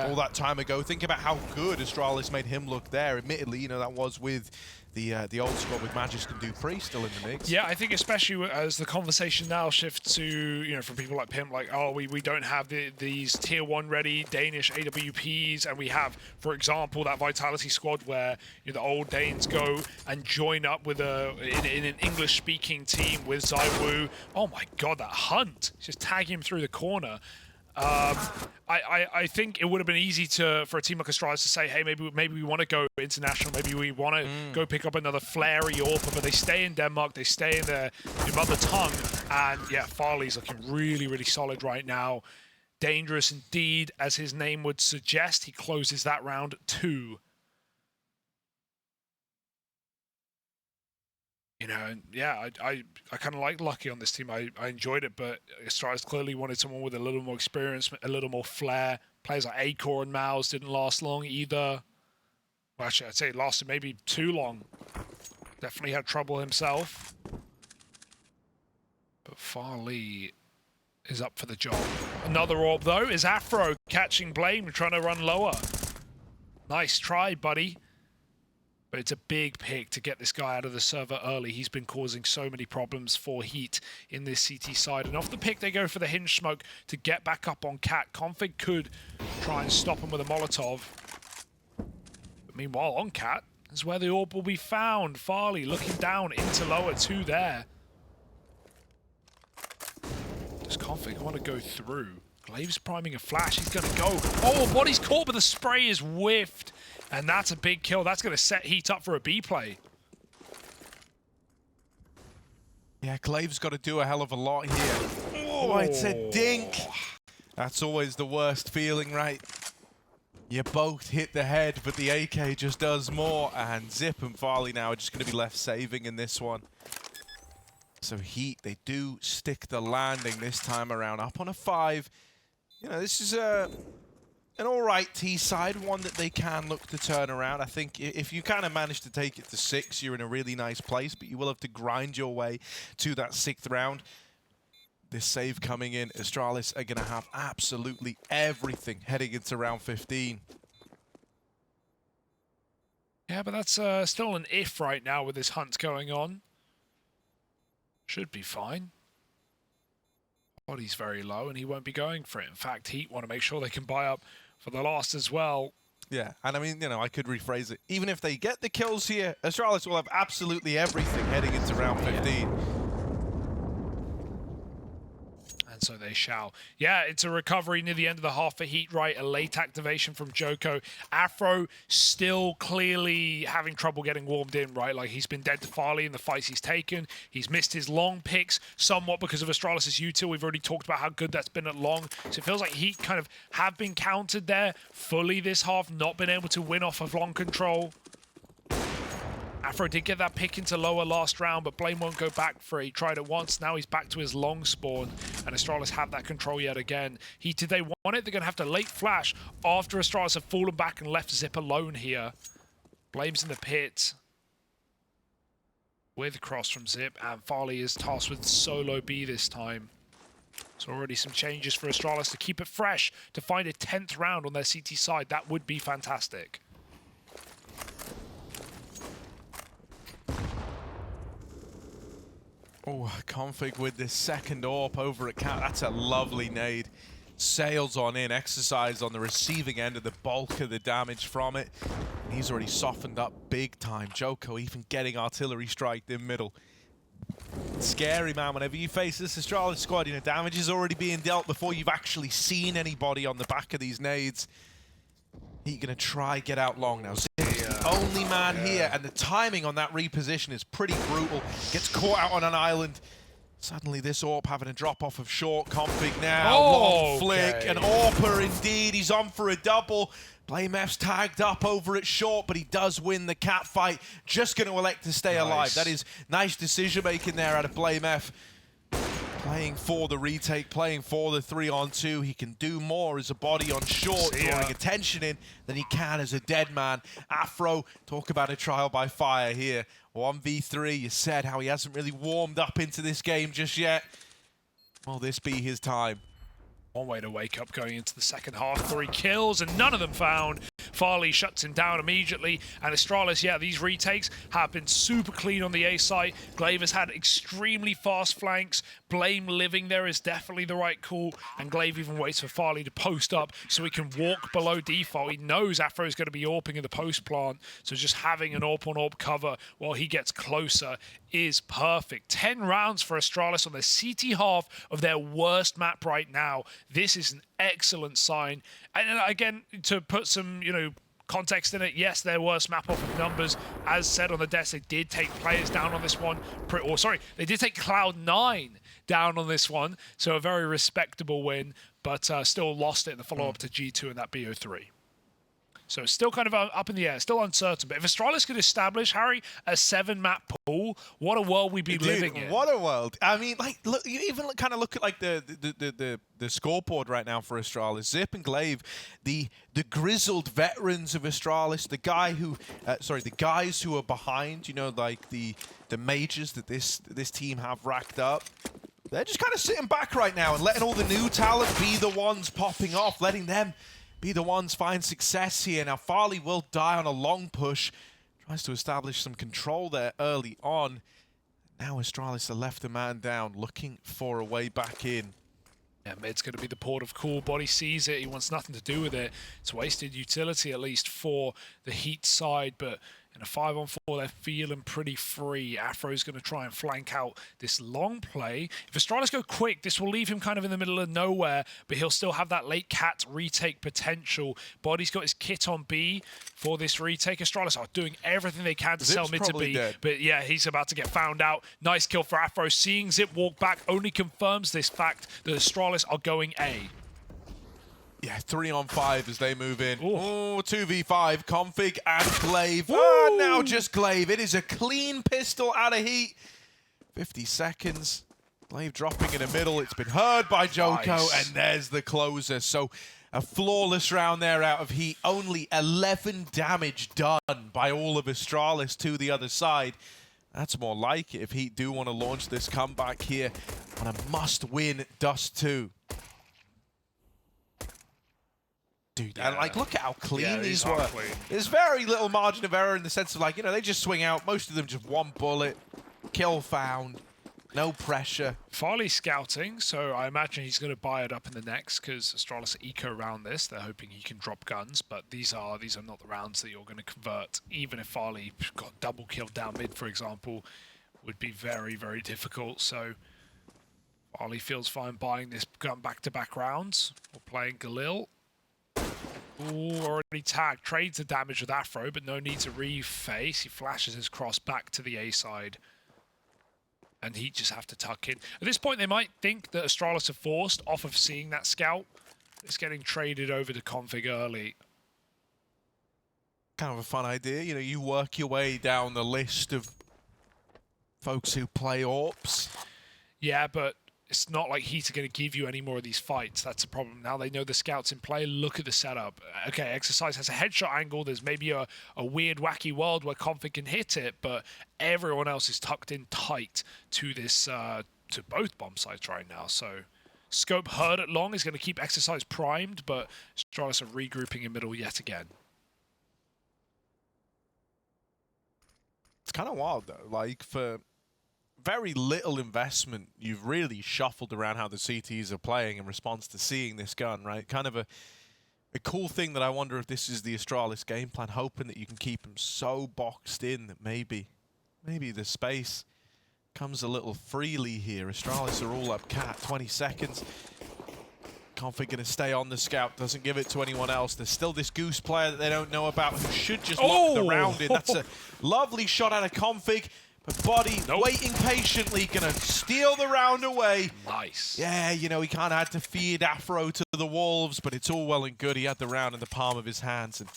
all that time ago. Think about how good Astralis made him look there. Admittedly, you know, that was with the old squad with Magisk and Dupree still in the mix. Yeah, I think especially as the conversation now shifts to, you know, from people like Pimp, like, oh, we don't have these tier 1 ready Danish AWPs, and we have, for example, that Vitality squad where, you know, the old Danes go and join up with in an English-speaking team with Zaiwu. Oh my god, that hunt! Just tag him through the corner. I think it would have been easy for a team like Astralis to say, hey, maybe we want to go international, maybe we want to go pick up another flary AWPer, but they stay in Denmark, they stay in their mother tongue, and yeah, Farley's looking really, really solid right now. Dangerous indeed, as his name would suggest. He closes that round 2. You know, and yeah, I kind of like Lucky on this team. I enjoyed it, but Astralis clearly wanted someone with a little more experience, a little more flair. Players like Acor and Mouse didn't last long either. Well, actually, I'd say it lasted maybe too long. Definitely had trouble himself. But Farley is up for the job. Another AWP, though, is Afro catching Blame, trying to run lower. Nice try, buddy. But it's a big pick to get this guy out of the server early. He's been causing so many problems for Heat in this CT side. And off the pick, they go for the hinge smoke to get back up on Cat. Config could try and stop him with a Molotov. But meanwhile, on Cat is where the AWP will be found. Farley looking down into lower 2 there. Does Config want to go through? Glaive's priming a flash. He's going to go. Oh, body's caught, but the spray is whiffed. And that's a big kill. That's going to set Heat up for a B play. Yeah, Glaive's got to do a hell of a lot here. Oh, it's a dink. That's always the worst feeling, right? You both hit the head, but the AK just does more. And Zip and Farley now are just going to be left saving in this one. So Heat, they do stick the landing this time around. Up on a 5. You know, this is a an all right T side, one that they can look to turn around. I think if you kind of manage to take it to 6, you're in a really nice place, but you will have to grind your way to that 6th round. This save coming in, Astralis are going to have absolutely everything heading into round 15. Yeah, but that's still an if right now with this hunt going on. Should be fine. Body's very low, and he won't be going for it. In fact, HEET want to make sure they can buy up for the last as well. Yeah, and I mean, you know, I could rephrase it. Even if they get the kills here, Astralis will have absolutely everything heading into round 15. And so they shall. Yeah, it's a recovery near the end of the half for HEET, right? A late activation from Joko. Afro still clearly having trouble getting warmed in, right? Like, he's been dead to Farley in the fights he's taken. He's missed his long picks somewhat because of Astralis' util. We've already talked about how good that's been at long. So it feels like HEET kind of have been countered there fully this half, not been able to win off of long control. Afro did get that pick into lower last round, but Blame won't go back for it. He tried it once, now he's back to his long spawn, and Astralis have that control yet again. Did they want it? They're going to have to late flash after Astralis have fallen back and left Zip alone here. Blame's in the pit with cross from Zip, and Farley is tasked with solo B this time. So already some changes for Astralis to keep it fresh, to find a 10th round on their CT side. That would be fantastic. Oh, Config with this second AWP over at Cat. That's a lovely nade. Sails on in, exercise on the receiving end of the bulk of the damage from it. And he's already softened up big time. Joko even getting artillery strike in middle. It's scary, man. Whenever you face this Astralis squad, you know, damage is already being dealt before you've actually seen anybody on the back of these nades. He's going to try get out long now. Only man here, and the timing on that reposition is pretty brutal. Gets caught out on an island. Suddenly this AWP having a drop off of short. Config now, long flick, and AWPer indeed. He's on for a double. Blame F's tagged up over at short, but he does win the cat fight. Just going to elect to stay alive. That is nice decision making there out of Blame F. Playing for the retake, playing for the 3-on-2. He can do more as a body on short, drawing attention in than he can as a dead man. Afro, talk about a trial by fire here. 1v3, you said how he hasn't really warmed up into this game just yet. Will this be his time? One way to wake up going into the second half. 3 kills and none of them found. Farley shuts him down immediately. And Astralis, yeah, these retakes have been super clean on the A site. Glaive has had extremely fast flanks. Blame living there is definitely the right call. And Glaive even waits for Farley to post up so he can walk below default. He knows Afro is going to be AWPing in the post plant. So just having an AWP on AWP cover while he gets closer is perfect. 10 rounds for Astralis on the CT half of their worst map right now. This is an excellent sign. And again, to put some, you know, context in it, yes, their worst map off of numbers. As said on the desk, they did take players down on this one. They did take Cloud9 down on this one. So a very respectable win, but still lost it in the follow-up to G2 and that BO3. So it's still kind of up in the air, still uncertain. But if Astralis could establish, Harry, a 7-map pool, what a world we'd be living in. What a world. I mean, like, look, you even kind of look at like the scoreboard right now for Astralis. Zip and Glaive, the grizzled veterans of Astralis, the guys who are behind, you know, like the majors that this team have racked up. They're just kind of sitting back right now and letting all the new talent be the ones popping off, letting them be the ones find success here. Now, Farley will die on a long push. Tries to establish some control there early on. Now Astralis are left a man down, looking for a way back in. Yeah, mid's going to be the port of call. Body sees it. He wants nothing to do with it. It's wasted utility, at least for the HEET side, but in a 5-on-4, they're feeling pretty free. Afro's going to try and flank out this long play. If Astralis go quick, this will leave him kind of in the middle of nowhere, but he'll still have that late cat retake potential. Body's got his kit on B for this retake. Astralis are doing everything they can to sell mid to B, but yeah, he's about to get found out. Nice kill for Afro. Seeing Zip walk back only confirms this fact that Astralis are going A. Yeah, 3-on-5 as they move in. Oh, 2v5, Config and Glaive. Now just Glaive. It is a clean pistol out of HEET. 50 seconds. Glaive dropping in the middle. It's been heard by Joko, and there's the closer. So A flawless round there out of HEET. Only 11 damage done by all of Astralis to the other side. That's more like it if HEET do want to launch this comeback here on a must-win Dust2. Dude, yeah. And like, look at how clean these were. Clean. There's very little margin of error in the sense of, like, you know, they just swing out. Most of them just one bullet, kill found, no pressure. Farley's scouting, so I imagine he's going to buy it up in the next because Astralis eco around this. They're hoping he can drop guns, but these are not the rounds that you're going to convert. Even if Farley got double killed down mid, for example, would be very, very difficult. So Farley feels fine buying this gun back-to-back rounds or playing Galil. Ooh, already tagged. Trades the damage with Afro, but no need to reface. He flashes his cross back to the A side. And he just have to tuck in. At this point, they might think that Astralis are forced off of seeing that scout. It's getting traded over to config early. Kind of a fun idea. You know, you work your way down the list of folks who play AWPs. Yeah, but it's not like HEET are going to give you any more of these fights. That's a problem. Now they know the scout's in play. Look at the setup. Okay, Exercise has a headshot angle. There's maybe a weird, wacky world where Config can hit it, but everyone else is tucked in tight to this, to both bomb sites right now. So Scope heard it long is going to keep Exercise primed, but Astralis are regrouping in middle yet again. It's kind of wild, though. Like, for very little investment, you've really shuffled around how the CTs are playing in response to seeing this gun, right? Kind of a cool thing that I wonder if this is the Astralis game plan, hoping that you can keep them so boxed in that maybe the space comes a little freely here. Astralis are all up cat, 20 seconds. Config going to stay on the scout, doesn't give it to anyone else. There's still this Goose player that they don't know about who should just lock the round in. That's a lovely shot out of Config. But Body waiting patiently, gonna steal the round away. Nice. Yeah, you know, he kind of had to feed Afro to the wolves, but it's all well and good. He had the round in the palm of his hands, and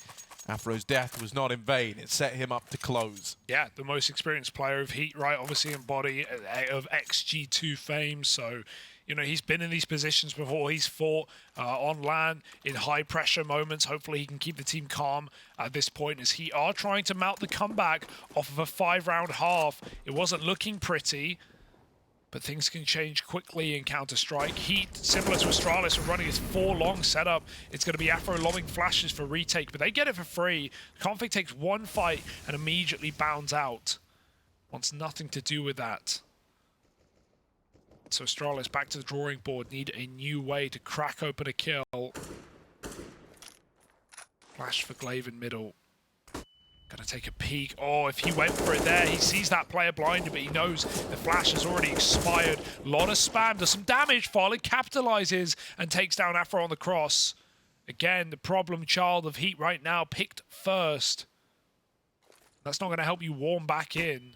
Afro's death was not in vain. It set him up to close. Yeah, the most experienced player of HEET, right? Obviously in Body of XG2 fame, so you know, he's been in these positions before. He's fought on LAN in high-pressure moments. Hopefully he can keep the team calm at this point as HEET are trying to mount the comeback off of a 5-round half. It wasn't looking pretty, but things can change quickly in Counter-Strike. HEET, similar to Astralis, are running this 4-long setup. It's going to be Afro lobbing flashes for retake, but they get it for free. Config takes one fight and immediately bounds out. Wants nothing to do with that. So Astralis back to the drawing board, need a new way to crack open a kill. Flash for Glaive in middle. Gonna take a peek. Oh, if he went for it there, he sees that player blinded, but he knows the flash has already expired. A lot of spam, does some damage. Farley capitalizes and takes down Afro on the cross. Again, the problem child of HEET right now, picked first. That's not gonna help you warm back in.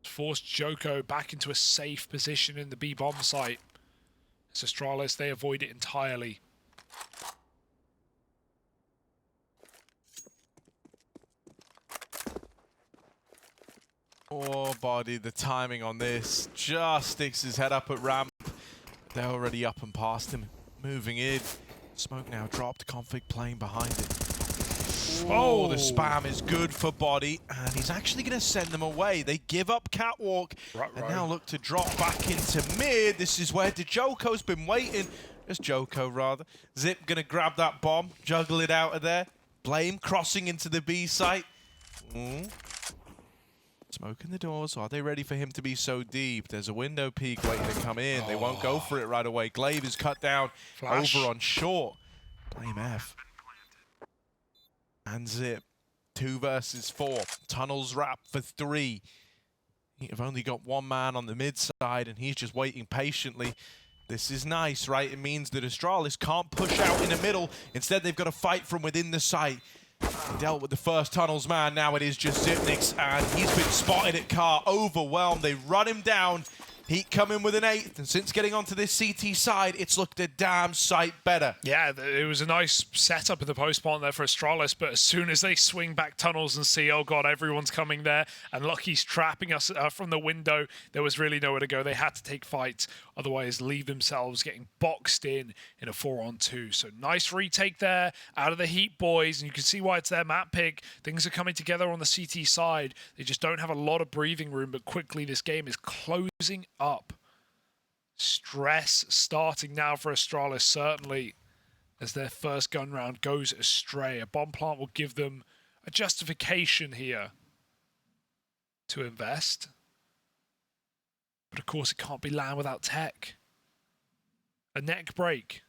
Force Joko back into a safe position in the B bomb site. It's Astralis, they avoid it entirely. Oh, Body, the timing on this. Just sticks his head up at ramp. They're already up and past him. Moving in. Smoke now dropped. Config playing behind it. Oh, the spam is good for Body, and he's actually going to send them away. They give up Catwalk, and now look to drop back into mid. This is where Joko's been waiting. Just Joko, rather. Zip going to grab that bomb, juggle it out of there. Blame crossing into the B site. Smoking the doors. Are they ready for him to be so deep? There's a window peek waiting to come in. They won't go for it right away. Glaive is cut down over on short. Blame F. And Zip, 2 versus 4. Tunnels wrap for 3. You've only got one man on the mid side, and he's just waiting patiently. This is nice, right? It means that Astralis can't push out in the middle. Instead, they've got to fight from within the site. They dealt with the first tunnels man. Now it is just Zipnix, and he's been spotted at car, overwhelmed. They run him down. Heat coming with an 8th, and since getting onto this CT side, it's looked a damn sight better. Yeah, it was a nice setup in the post spawn there for Astralis, but as soon as they swing back tunnels and see, oh god, everyone's coming there, and Lucky's trapping us from the window, there was really nowhere to go. They had to take fights, otherwise leave themselves getting boxed in a 4-on-2. So nice retake there out of the Heat boys, and you can see why it's their map pick. Things are coming together on the CT side. They just don't have a lot of breathing room, but quickly this game is closing up. Stress starting now for Astralis, certainly, as their first gun round goes astray. A bomb plant will give them a justification here to invest. But of course, it can't be land without tech. A neck break.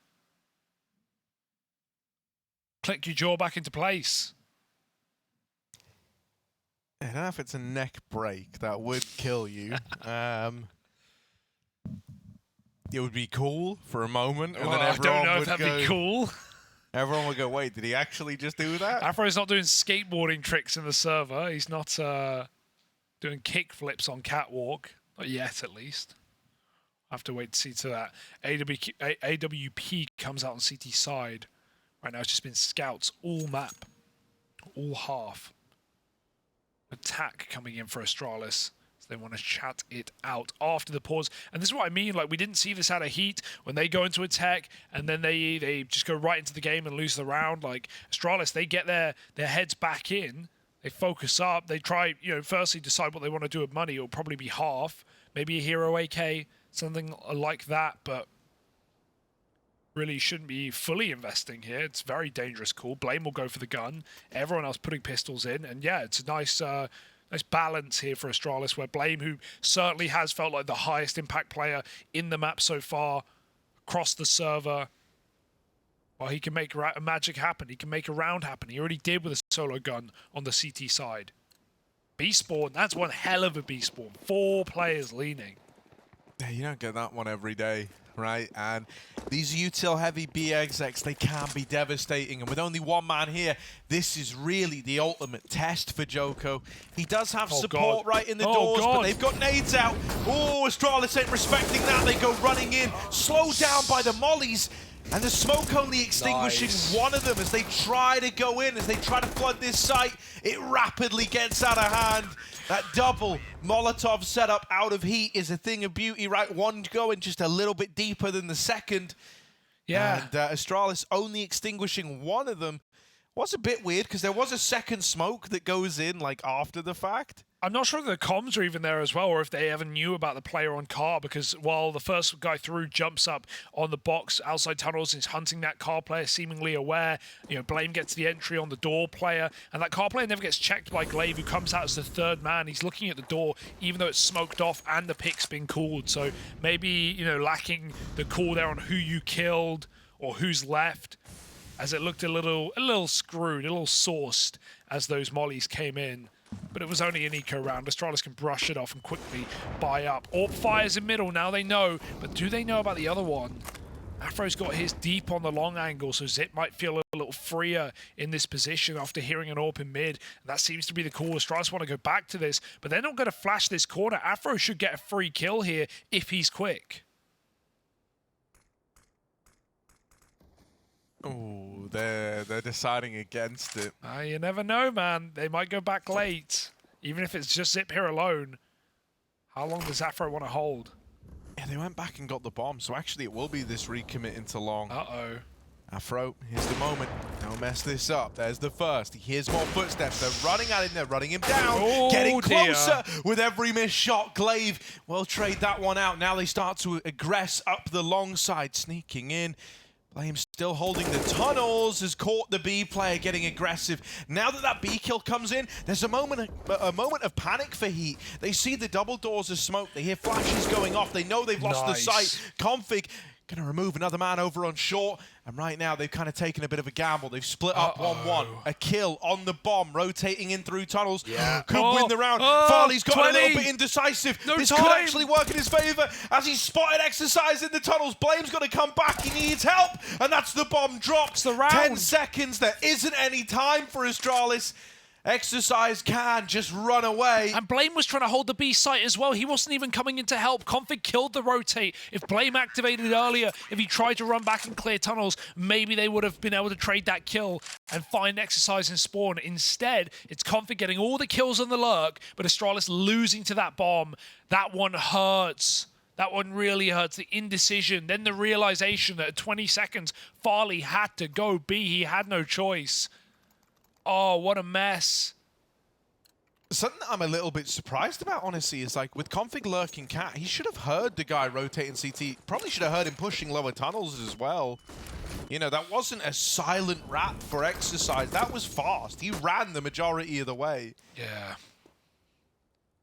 Click your jaw back into place. I don't know if it's a neck break that would kill you. It would be cool for a moment, and then everyone I don't know if would that'd be cool. Everyone would go, wait, did he actually just do that? Afro's not doing skateboarding tricks in the server. He's not doing kick flips on catwalk. Not yet, at least. I have to wait to see to that. AWP comes out on CT side. Right now it's just been scouts all map, all half. Attack coming in for Astralis. So they want to chat it out after the pause. And this is what I mean. Like, we didn't see this out of Heat when they go into attack and then they just go right into the game and lose the round. Like, Astralis, they get their heads back in. They focus up. They try, firstly decide what they want to do with money. It'll probably be half. Maybe a hero AK, something like that. But really shouldn't be fully investing here. It's very dangerous call. Blame will go for the gun. Everyone else putting pistols in. And yeah, it's a nice balance here for Astralis, where Blame, who certainly has felt like the highest impact player in the map so far, across the server, well, he can make magic happen. He can make a round happen. He already did with a solo gun on the CT side. B-spawn, that's one hell of a B-spawn. 4 players leaning. Yeah, you don't get that one every day, right? And these util heavy B execs, they can be devastating. And with only one man here, this is really the ultimate test for Joko. He does have support right in the doors, but they've got nades out. Oh, Astralis ain't respecting that. They go running in, slowed down by the mollies. And the smoke only extinguishing one of them as they try to go in, as they try to flood this site. It rapidly gets out of hand. That double Molotov setup out of Heat is a thing of beauty, right? One going just a little bit deeper than the second. Yeah. And Astralis only extinguishing one of them was a bit weird because there was a second smoke that goes in like after the fact. I'm not sure if the comms are even there as well, or if they ever knew about the player on car, because while the first guy through jumps up on the box outside tunnels and is hunting that car player, seemingly aware, Blame gets the entry on the door player, and that car player never gets checked by Glaive, who comes out as the third man. He's looking at the door, even though it's smoked off and the pick's been called. So maybe, lacking the call there on who you killed or who's left, as it looked a little screwed, a little sauced as those mollies came in. But it was only an eco round. Astralis can brush it off and quickly buy up. Orp fires in middle, now they know. But do they know about the other one? Afro's got his deep on the long angle, so Zip might feel a little freer in this position after hearing an Orp in mid. And that seems to be the call. Astralis want to go back to this, but they're not going to flash this corner. Afro should get a free kill here if he's quick. Oh, they're deciding against it. You never know, man. They might go back late, even if it's just Zip here alone. How long does Afro want to hold? Yeah, they went back and got the bomb, so actually it will be this recommit into long. Uh-oh. Afro, here's the moment. Don't mess this up. There's the first. He hears more footsteps. They're running at him. They're running him down. Getting closer with every missed shot. Glaive will trade that one out. Now they start to aggress up the long side, sneaking in. Blame still holding the tunnels, has caught the B player getting aggressive. Now that B kill comes in, there's a moment of panic for Heat. They see the double doors of smoke. They hear flashes going off. They know they've lost the site. Config going to remove another man over on short. And right now, they've kind of taken a bit of a gamble. They've split up 1-1. A kill on the bomb, rotating in through tunnels. Yeah. Could win the round. Farley's got 20. A little bit indecisive. This could actually work in his favor as he's spotted exercise in the tunnels. Blame's got to come back. He needs help. And that's the bomb drops. The round. 10 seconds. There isn't any time for Astralis. Exercise can just run away. And Blame was trying to hold the B site as well. He wasn't even coming in to help. Config killed the rotate. If Blame activated earlier, if he tried to run back and clear tunnels, maybe they would have been able to trade that kill and find Exercise and Spawn. Instead, it's Config getting all the kills on the lurk, but Astralis losing to that bomb. That one hurts. That one really hurts. The indecision, then the realization that at 20 seconds, Farley had to go B. He had no choice. Oh, what a mess. Something that I'm a little bit surprised about, honestly, is like with Config lurking cat, he should have heard the guy rotating CT. Probably should have heard him pushing lower tunnels as well. You know, that wasn't a silent rat for Exercise. That was fast. He ran the majority of the way. Yeah.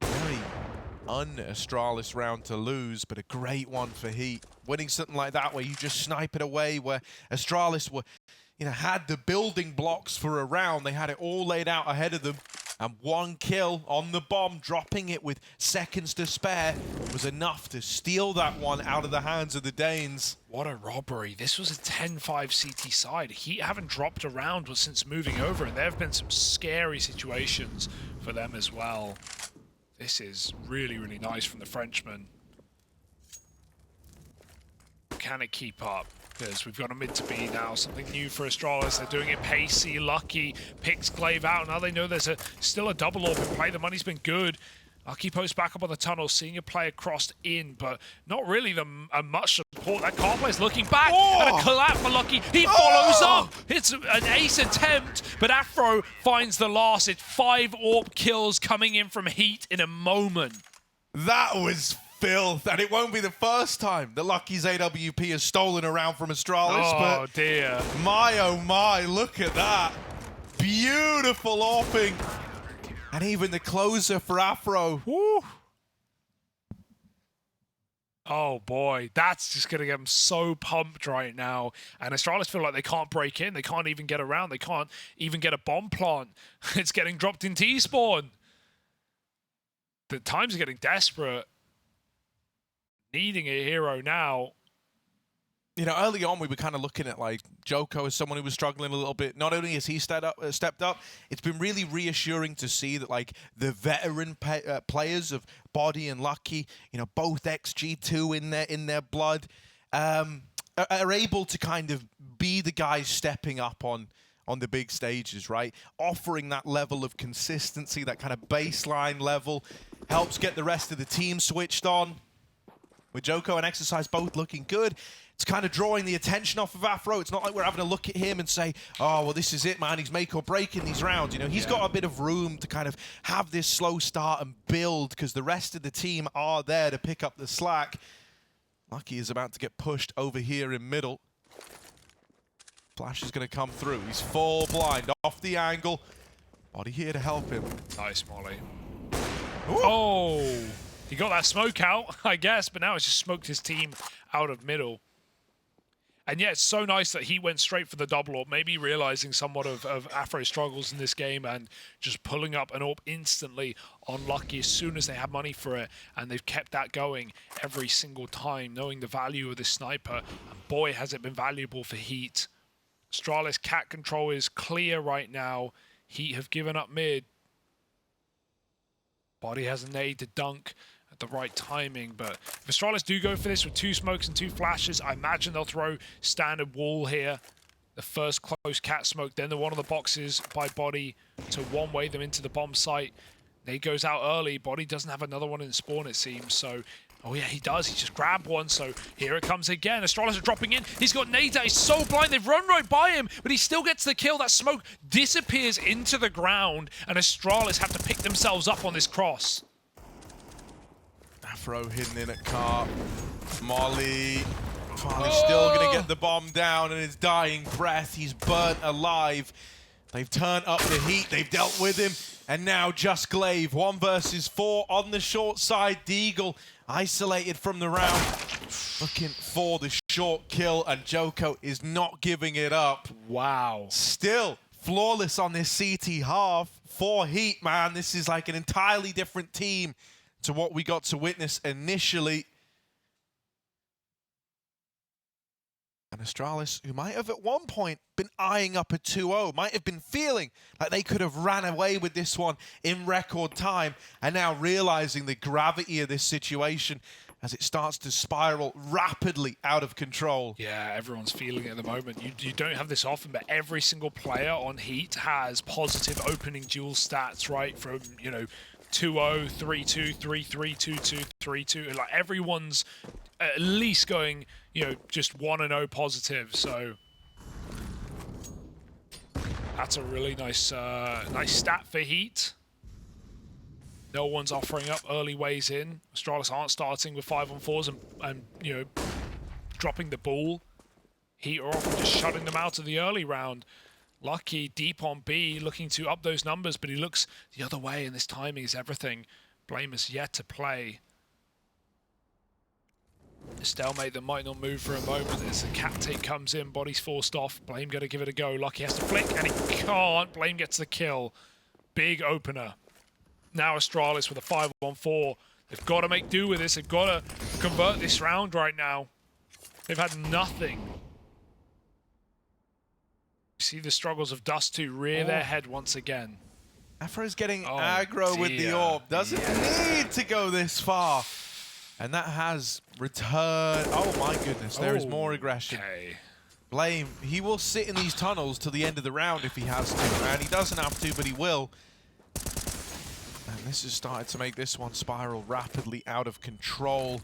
Very un-Astralis round to lose, but a great one for HEET. Winning something like that where you just snipe it away, where Astralis were, you know, had the building blocks for a round. They had it all laid out ahead of them. And one kill on the bomb, dropping it with seconds to spare, was enough to steal that one out of the hands of the Danes. What a robbery. This was a 10-5 CT side. Heat haven't dropped a round since moving over, and there have been some scary situations for them as well. This is really, really nice from the Frenchman. Can it keep up? Because we've got a mid to B now, something new for Astralis. They're doing it pacey, Lucky, picks Glaive out. Now they know there's still a double orb in play. The money's been good. Lucky posts back up on the tunnel, seeing a player crossed in, but not really much support. That car player's looking back, and a collapse for Lucky. He follows up. It's an ace attempt, but Afro finds the last. It's 5 orb kills coming in from HEET in a moment. That was filth, and it won't be the first time that Lucky's AWP has stolen around from Astralis. Oh, dear. My, oh my, look at that. Beautiful AWPing. And even the closer for Afro. Woo. Oh, boy. That's just going to get them so pumped right now. And Astralis feel like they can't break in. They can't even get around. They can't even get a bomb plant. It's getting dropped in T-spawn. The times are getting desperate. Needing a hero now. You know, early on we were kind of looking at like Joko as someone who was struggling a little bit. Not only has he stepped up, it's been really reassuring to see that like the veteran players of Body and Lucky, you know, both XG2 in their blood, are able to kind of be the guys stepping up on the big stages, right? Offering that level of consistency, that kind of baseline level, helps get the rest of the team switched on. With Joko and Exercise both looking good, it's kind of drawing the attention off of Afro. It's not like we're having to look at him and say, oh, well, this is it, man. He's make or break in these rounds. You know, he's got a bit of room to kind of have this slow start and build because the rest of the team are there to pick up the slack. Lucky is about to get pushed over here in middle. Flash is going to come through. He's full blind off the angle. Body here to help him. Nice, Molly. Ooh. Oh! He got that smoke out, I guess, but now it's just smoked his team out of middle. And yeah, it's so nice that he went straight for the double orb, maybe realizing somewhat of Afro's struggles in this game and just pulling up an orb instantly on Lucky as soon as they had money for it. And they've kept that going every single time, knowing the value of this sniper. And boy, has it been valuable for HEET. Astralis cat control is clear right now. HEET have given up mid. Body has a nade to dunk at the right timing, but if Astralis do go for this with 2 smokes and 2 flashes, I imagine they'll throw standard wall here. The first close cat smoke, then the one of the boxes by Body to one-way them into the bomb site. Nade goes out early. Body doesn't have another one in spawn, it seems, so... Oh yeah, he does. He just grabbed one, so here it comes again. Astralis are dropping in. He's got nades out. He's so blind. They've run right by him, but he still gets the kill. That smoke disappears into the ground, and Astralis have to pick themselves up on this cross. Afro hidden in at car. Molly. Finally still going to get the bomb down in his dying breath. He's burnt alive. They've turned up the heat. They've dealt with him. And now just Glaive. 1 versus 4 on the short side. Deagle isolated from the round. Looking for the short kill. And Joko is not giving it up. Wow. Still flawless on this CT half. For HEET, man. This is like an entirely different team to what we got to witness initially. And Astralis, who might have at one point been eyeing up a 2-0, might have been feeling like they could have ran away with this one in record time, and now realizing the gravity of this situation as it starts to spiral rapidly out of control. Yeah, everyone's feeling it at the moment. You don't have this often, but every single player on HEET has positive opening duel stats, right? From, 2-0, 3-2, 3-3, 2-2, 3-2. Like, everyone's at least going, just 1-0 positive. So that's a really nice stat for HEET. No one's offering up early ways in. Astralis aren't starting with 5-on-4s and dropping the ball. HEET are often just shutting them out of the early round. Lucky deep on B, looking to up those numbers, but he looks the other way, and this timing is everything. Blame is yet to play. A stalemate that might not move for a moment as the cat take comes in, body's forced off. Blame gonna give it a go. Lucky has to flick, and he can't. Blame gets the kill. Big opener. Now Astralis with a 5-on-4. They've got to make do with this. They've got to convert this round right now. They've had nothing. See the struggles of Dust2 rear their head once again. Afro's getting aggro with the orb. Doesn't need to go this far. And that has returned. Oh my goodness, there is more aggression. Okay. Blame, he will sit in these tunnels till the end of the round if he has to. And he doesn't have to, but he will. And this has started to make this one spiral rapidly out of control.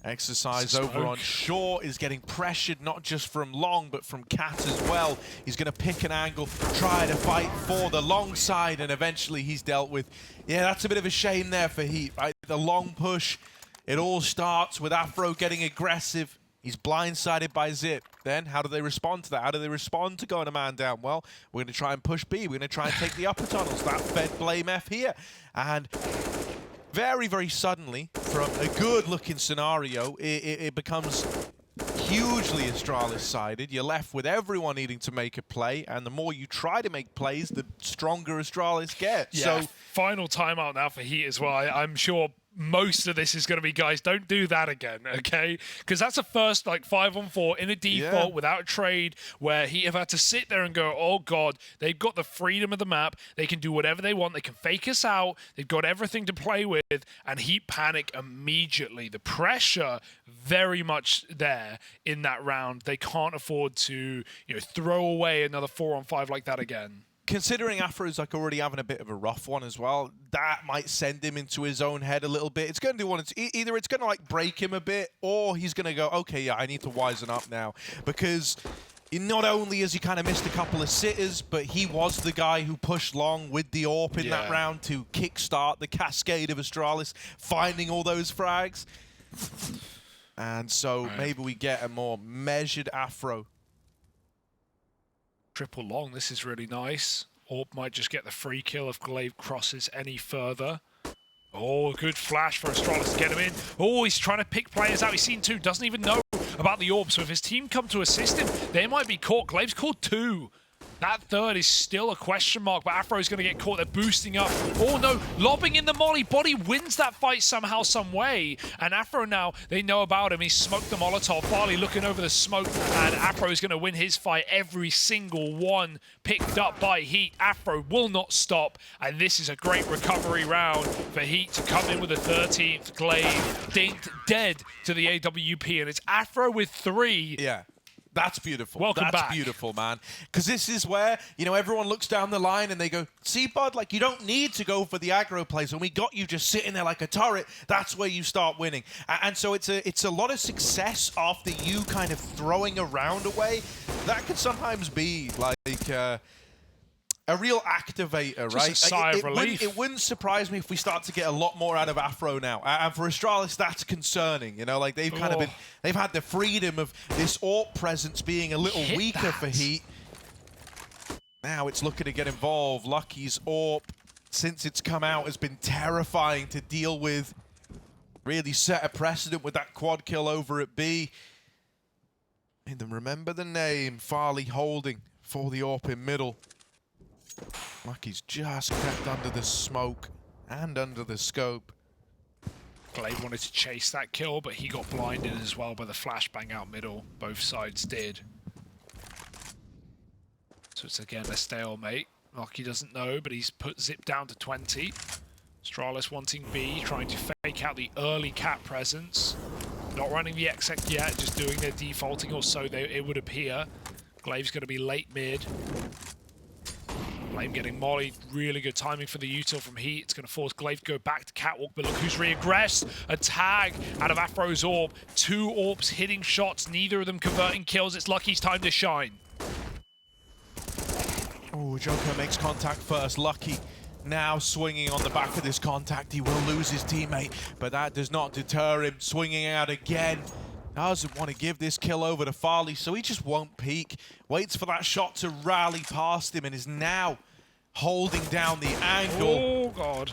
Exercise over on short is getting pressured, not just from Long, but from Cat as well. He's going to pick an angle, try to fight for the long side, and eventually he's dealt with. Yeah, that's a bit of a shame there for HEET, right? The long push, it all starts with Afro getting aggressive. He's blindsided by Zip. Then, how do they respond to that? How do they respond to going a man down? Well, we're going to try and push B. We're going to try and take the upper tunnels. That fed Blame F here. And very, very suddenly, from a good-looking scenario, it becomes hugely Astralis-sided. You're left with everyone needing to make a play, and the more you try to make plays, the stronger Astralis gets. Yeah, so, final timeout now for HEET as well. I'm sure most of this is going to be, guys, don't do that again, okay? Because that's a first, 5-on-4 in a default without a trade where HEET have had to sit there and go, oh, God, they've got the freedom of the map. They can do whatever they want. They can fake us out. They've got everything to play with, and HEET panic immediately. The pressure very much there in that round. They can't afford to, throw away another 4-on-5 like that again. Considering Afro's already having a bit of a rough one as well, that might send him into his own head a little bit. It's going to do one. Either it's going to break him a bit, or he's going to go, okay, yeah, I need to wisen up now, because not only has he kind of missed a couple of sitters, but he was the guy who pushed Long with the AWP in that round to kickstart the cascade of Astralis, finding all those frags. And so maybe we get a more measured Afro. Triple Long, this is really nice. Orb might just get the free kill if Glaive crosses any further. Oh, good flash for Astralis to get him in. Oh, he's trying to pick players out. He's seen two, doesn't even know about the orb. So if his team come to assist him, they might be caught. Glaive's caught two. That third is still a question mark, but Afro's going to get caught. They're boosting up. Oh no, lobbing in the molly. Body wins that fight somehow, some way. And Afro now, they know about him. He smoked the Molotov. Farley looking over the smoke, and Afro is going to win his fight. Every single one picked up by HEET. Afro will not stop, and this is a great recovery round for HEET to come in with a 13th. Glaive dinked dead to the AWP, and it's Afro with 3. Yeah. That's beautiful. Welcome That's back. beautiful, man. Because this is where, everyone looks down the line and they go, see, bud, you don't need to go for the aggro plays. When we got you just sitting there like a turret, that's where you start winning. And so it's a lot of success after you kind of throwing a round away. That could sometimes be a real activator, Just right? a sigh of relief. It wouldn't surprise me if we start to get a lot more out of Afro now. And for Astralis, that's concerning. They've kind of they've had the freedom of this AWP presence being a little weaker for HEET. Now it's looking to get involved. Lucky's AWP, since it's come out, has been terrifying to deal with. Really set a precedent with that quad kill over at B. Made them remember the name. Farley holding for the AWP in middle. Lucky's just crept under the smoke and under the scope. Glaive wanted to chase that kill, but he got blinded as well by the flashbang out middle. Both sides did. So it's again a stalemate. Lucky doesn't know, but he's put Zip down to 20. Astralis wanting B, trying to fake out the early cat presence. Not running the exec yet, just doing their defaulting, or so it would appear. Glaive's going to be late mid. Blame getting molly, really good timing for the util from HEET. It's going to force Glaive to go back to catwalk, but look who's regressed. A tag out of Afro's Orb. 2 Orbs hitting shots, neither of them converting kills. It's Lucky's time to shine. Oh, Joker makes contact first. Lucky now swinging on the back of this contact. He will lose his teammate, but that does not deter him. Swinging out again. Doesn't want to give this kill over to Farley, so he just won't peek. Waits for that shot to rally past him and is now holding down the angle. Oh, God.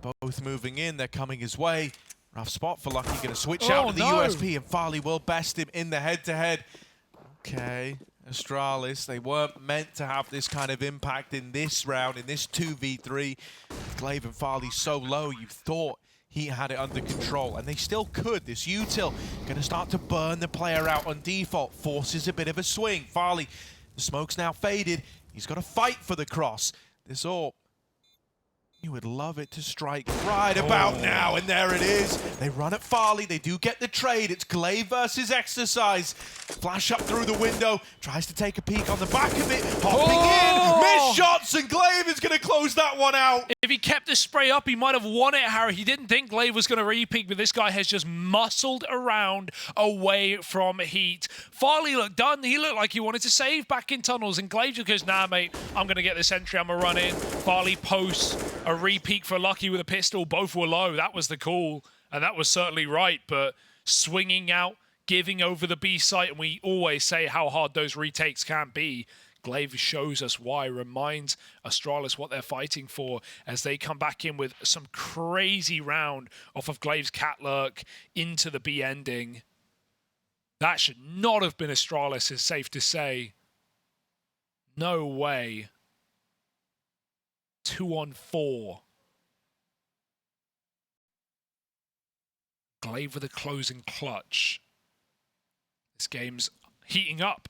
Both moving in, they're coming his way. Rough spot for Lucky, going to switch out to the USP, and Farley will best him in the head-to-head. Okay, Astralis, they weren't meant to have this kind of impact in this round, in this 2v3. Glaive and Farley so low, you thought he had it under control, and they still could. This util going to start to burn the player out on default, forces a bit of a swing. Farley, the smoke's now faded. He's got to fight for the cross. This AWP, you would love it to strike right about now, and there it is. They run at Farley, they do get the trade. It's Glaive versus Exercise. Flash up through the window, tries to take a peek on the back of it, hopping in, missed shots, and Glaive is going to close that one out. If he kept the spray up, he might have won it, Harry. He didn't think Glaive was going to re-peek, but this guy has just muscled around away from HEET. Farley looked done. He looked like he wanted to save back in tunnels, and Glaive just goes, nah, mate, I'm going to get this entry. I'm going to run in. Farley posts a re-peek for Lucky with a pistol. Both were low. That was the call, and that was certainly right, but swinging out, giving over the B site, and we always say how hard those retakes can be. Glaive shows us why, reminds Astralis what they're fighting for as they come back in with some crazy round off of Glaive's cat lurk into the B ending. That should not have been Astralis, is safe to say. No way. 2-on-4. Glaive with a closing clutch. This game's heating up.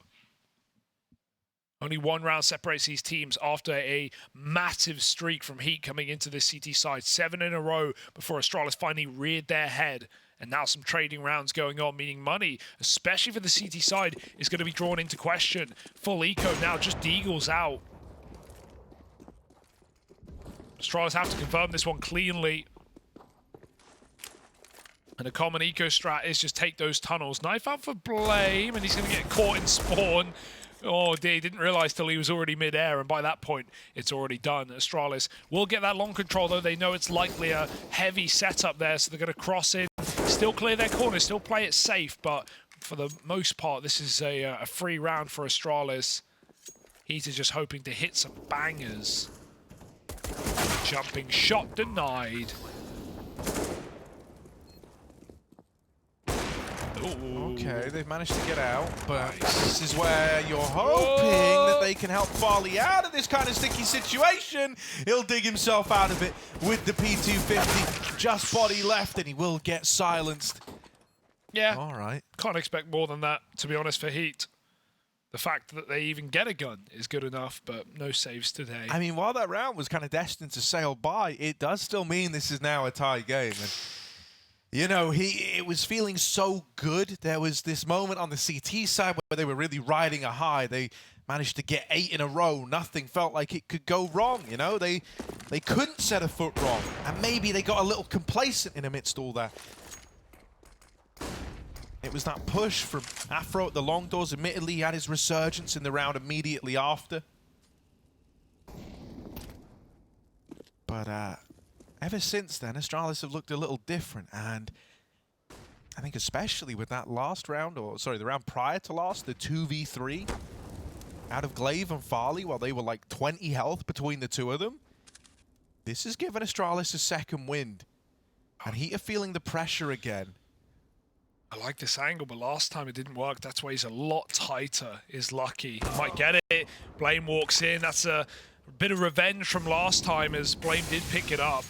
Only one round separates these teams after a massive streak from HEET coming into this CT side. 7 in a row before Astralis finally reared their head. And now some trading rounds going on, meaning money, especially for the CT side, is going to be drawn into question. Full eco now, just deagles out. Astralis have to confirm this one cleanly. And a common eco strat is just take those tunnels. Knife out for Blame, and he's going to get caught in spawn. Oh dear, he didn't realize till he was already mid-air, and by that point, it's already done. Astralis will get that long control, though. They know it's likely a heavy setup there, so they're going to cross in, still clear their corners, still play it safe, but for the most part, this is a free round for Astralis. HEET is just hoping to hit some bangers. Jumping shot denied. Ooh. Okay, they've managed to get out, but this is where you're hoping that they can help Farley out of this kind of sticky situation. He'll dig himself out of it with the P250. Just body left, and he will get silenced. Yeah. All right. Can't expect more than that, to be honest, for HEET. The fact that they even get a gun is good enough, but no saves today. I mean, while that round was kind of destined to sail by, it does still mean this is now a tie game. And you know, it was feeling so good. There was this moment on the CT side where they were really riding a high. They managed to get 8 in a row. Nothing felt like it could go wrong, you know? They couldn't set a foot wrong. And maybe they got a little complacent in amidst all that. It was that push from Afro at the long doors. Admittedly, he had his resurgence in the round immediately after. But, ever since then, Astralis have looked a little different, and I think especially with that last round, or sorry, the round prior to last, the 2v3 out of Glaive and Farley, while they were like 20 health between the two of them, this has given Astralis a second wind, and HEET are feeling the pressure again. I like this angle, but last time it didn't work. That's why he's a lot tighter, is Lucky. He might get it. Blame walks in. That's a bit of revenge from last time, as Blame did pick it up.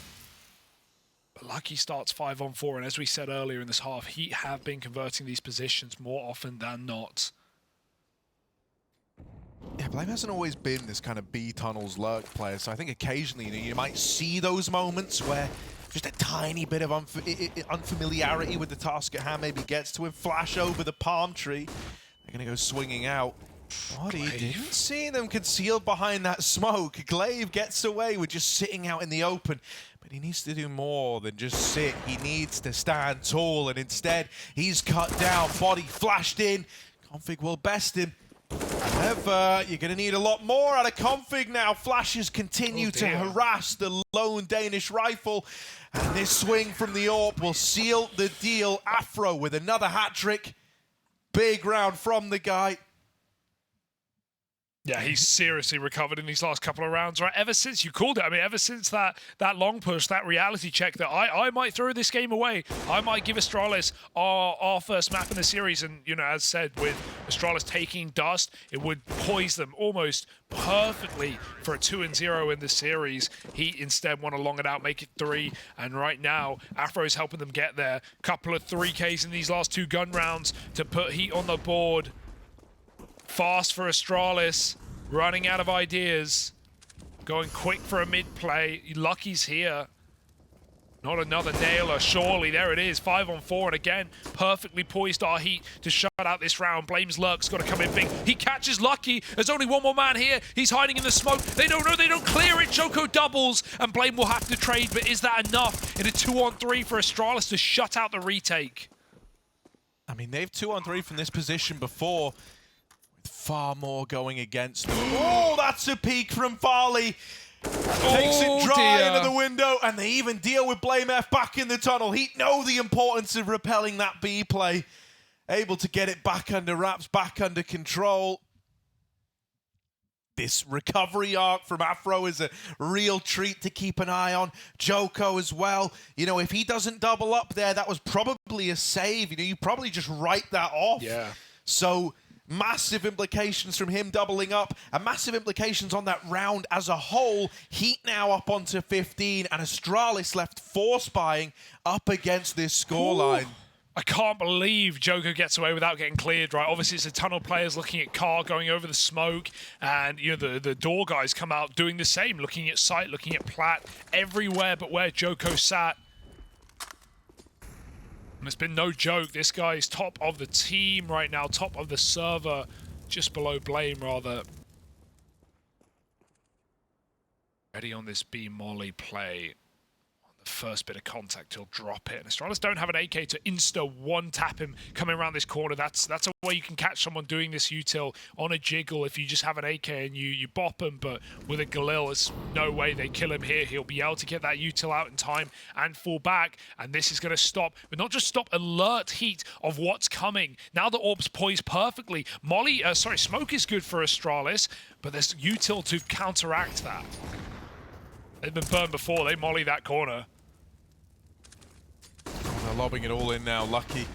Lucky starts 5-on-4, and as we said earlier in this half, HEET have been converting these positions more often than not. Yeah, Blame hasn't always been this kind of B tunnels lurk player, so I think occasionally you might see those moments where just a tiny bit of unfamiliarity with the task at hand maybe gets to him. Flash over the palm tree. They're going to go swinging out. What he didn't see them concealed behind that smoke. Glaive gets away with just sitting out in the open. But he needs to do more than just sit. He needs to stand tall, and instead he's cut down. Body flashed in. Config will best him. However, you're going to need a lot more out of Config now. Flashes continue to harass the lone Danish rifle. And this swing from the AWP will seal the deal. Afro with another hat-trick. Big round from the guy. Yeah, he's seriously recovered in these last couple of rounds, right? Ever since you called it, I mean, ever since that long push, that reality check that I might throw this game away. I might give Astralis our first map in the series. And, you know, as said, with Astralis taking Dust, it would poise them almost perfectly for a 2-0 in the series. He instead want to long it out, make it 3. And right now, Afro is helping them get there. Couple of 3Ks in these last 2 gun rounds to put HEET on the board. Fast for Astralis, running out of ideas, going quick for a mid play. Lucky's here. Not another nailer, surely. There it is, 5-on-4, and again, perfectly poised our HEET to shut out this round. Blame's Lurk's got to come in big. He catches Lucky. There's only one more man here. He's hiding in the smoke. They don't know, they don't clear it. Joko doubles, and Blame will have to trade, but is that enough in a 2-on-3 for Astralis to shut out the retake? I mean, they've 2-on-3 from this position before. Far more going against them. Oh, that's a peek from Farley. Takes it dry into the window, and they even deal with Blame F back in the tunnel. HEET know the importance of repelling that B play. Able to get it back under wraps, back under control. This recovery arc from Afro is a real treat to keep an eye on. Joko as well. You know, if he doesn't double up there, that was probably a save. You know, you probably just write that off. Yeah. So massive implications from him doubling up, and massive implications on that round as a whole. HEET now up onto 15, and Astralis left 4 spying up against this scoreline. I can't believe Joko gets away without getting cleared, right? Obviously, it's the tunnel players looking at Carr going over the smoke, and you know the door guys come out doing the same, looking at Sight, looking at Platt, everywhere but where Joko sat. And it's been no joke. This guy is top of the team right now, top of the server, just below Blame, rather. Ready on this B Molly play. On the first bit of contact, he'll drop it. And Astralis don't have an AK to insta-one-tap him coming around this corner. That's a way you can catch someone doing this util on a jiggle if you just have an AK and you bop him. But with a Galil, there's no way they kill him here. He'll be able to get that util out in time and fall back. And this is going to stop, but not just stop, alert HEET of what's coming. Now the AWP's poised perfectly. Smoke is good for Astralis, but there's util to counteract that. They've been burned before. They molly that corner. They're lobbing it all in now. Lucky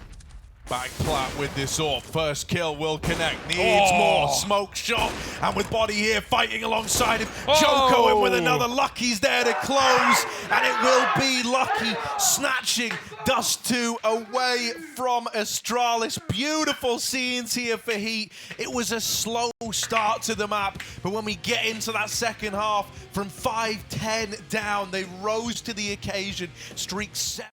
back Platt with this AWP. First kill will connect. Needs more. Smoke shot. And with Body here fighting alongside him. Joko in with another. Lucky's there to close. And it will be Lucky snatching Dust2 away from Astralis. Beautiful scenes here for HEET. It was a slow start to the map, but when we get into that second half, from 5-10 down, they rose to the occasion. Streak 7.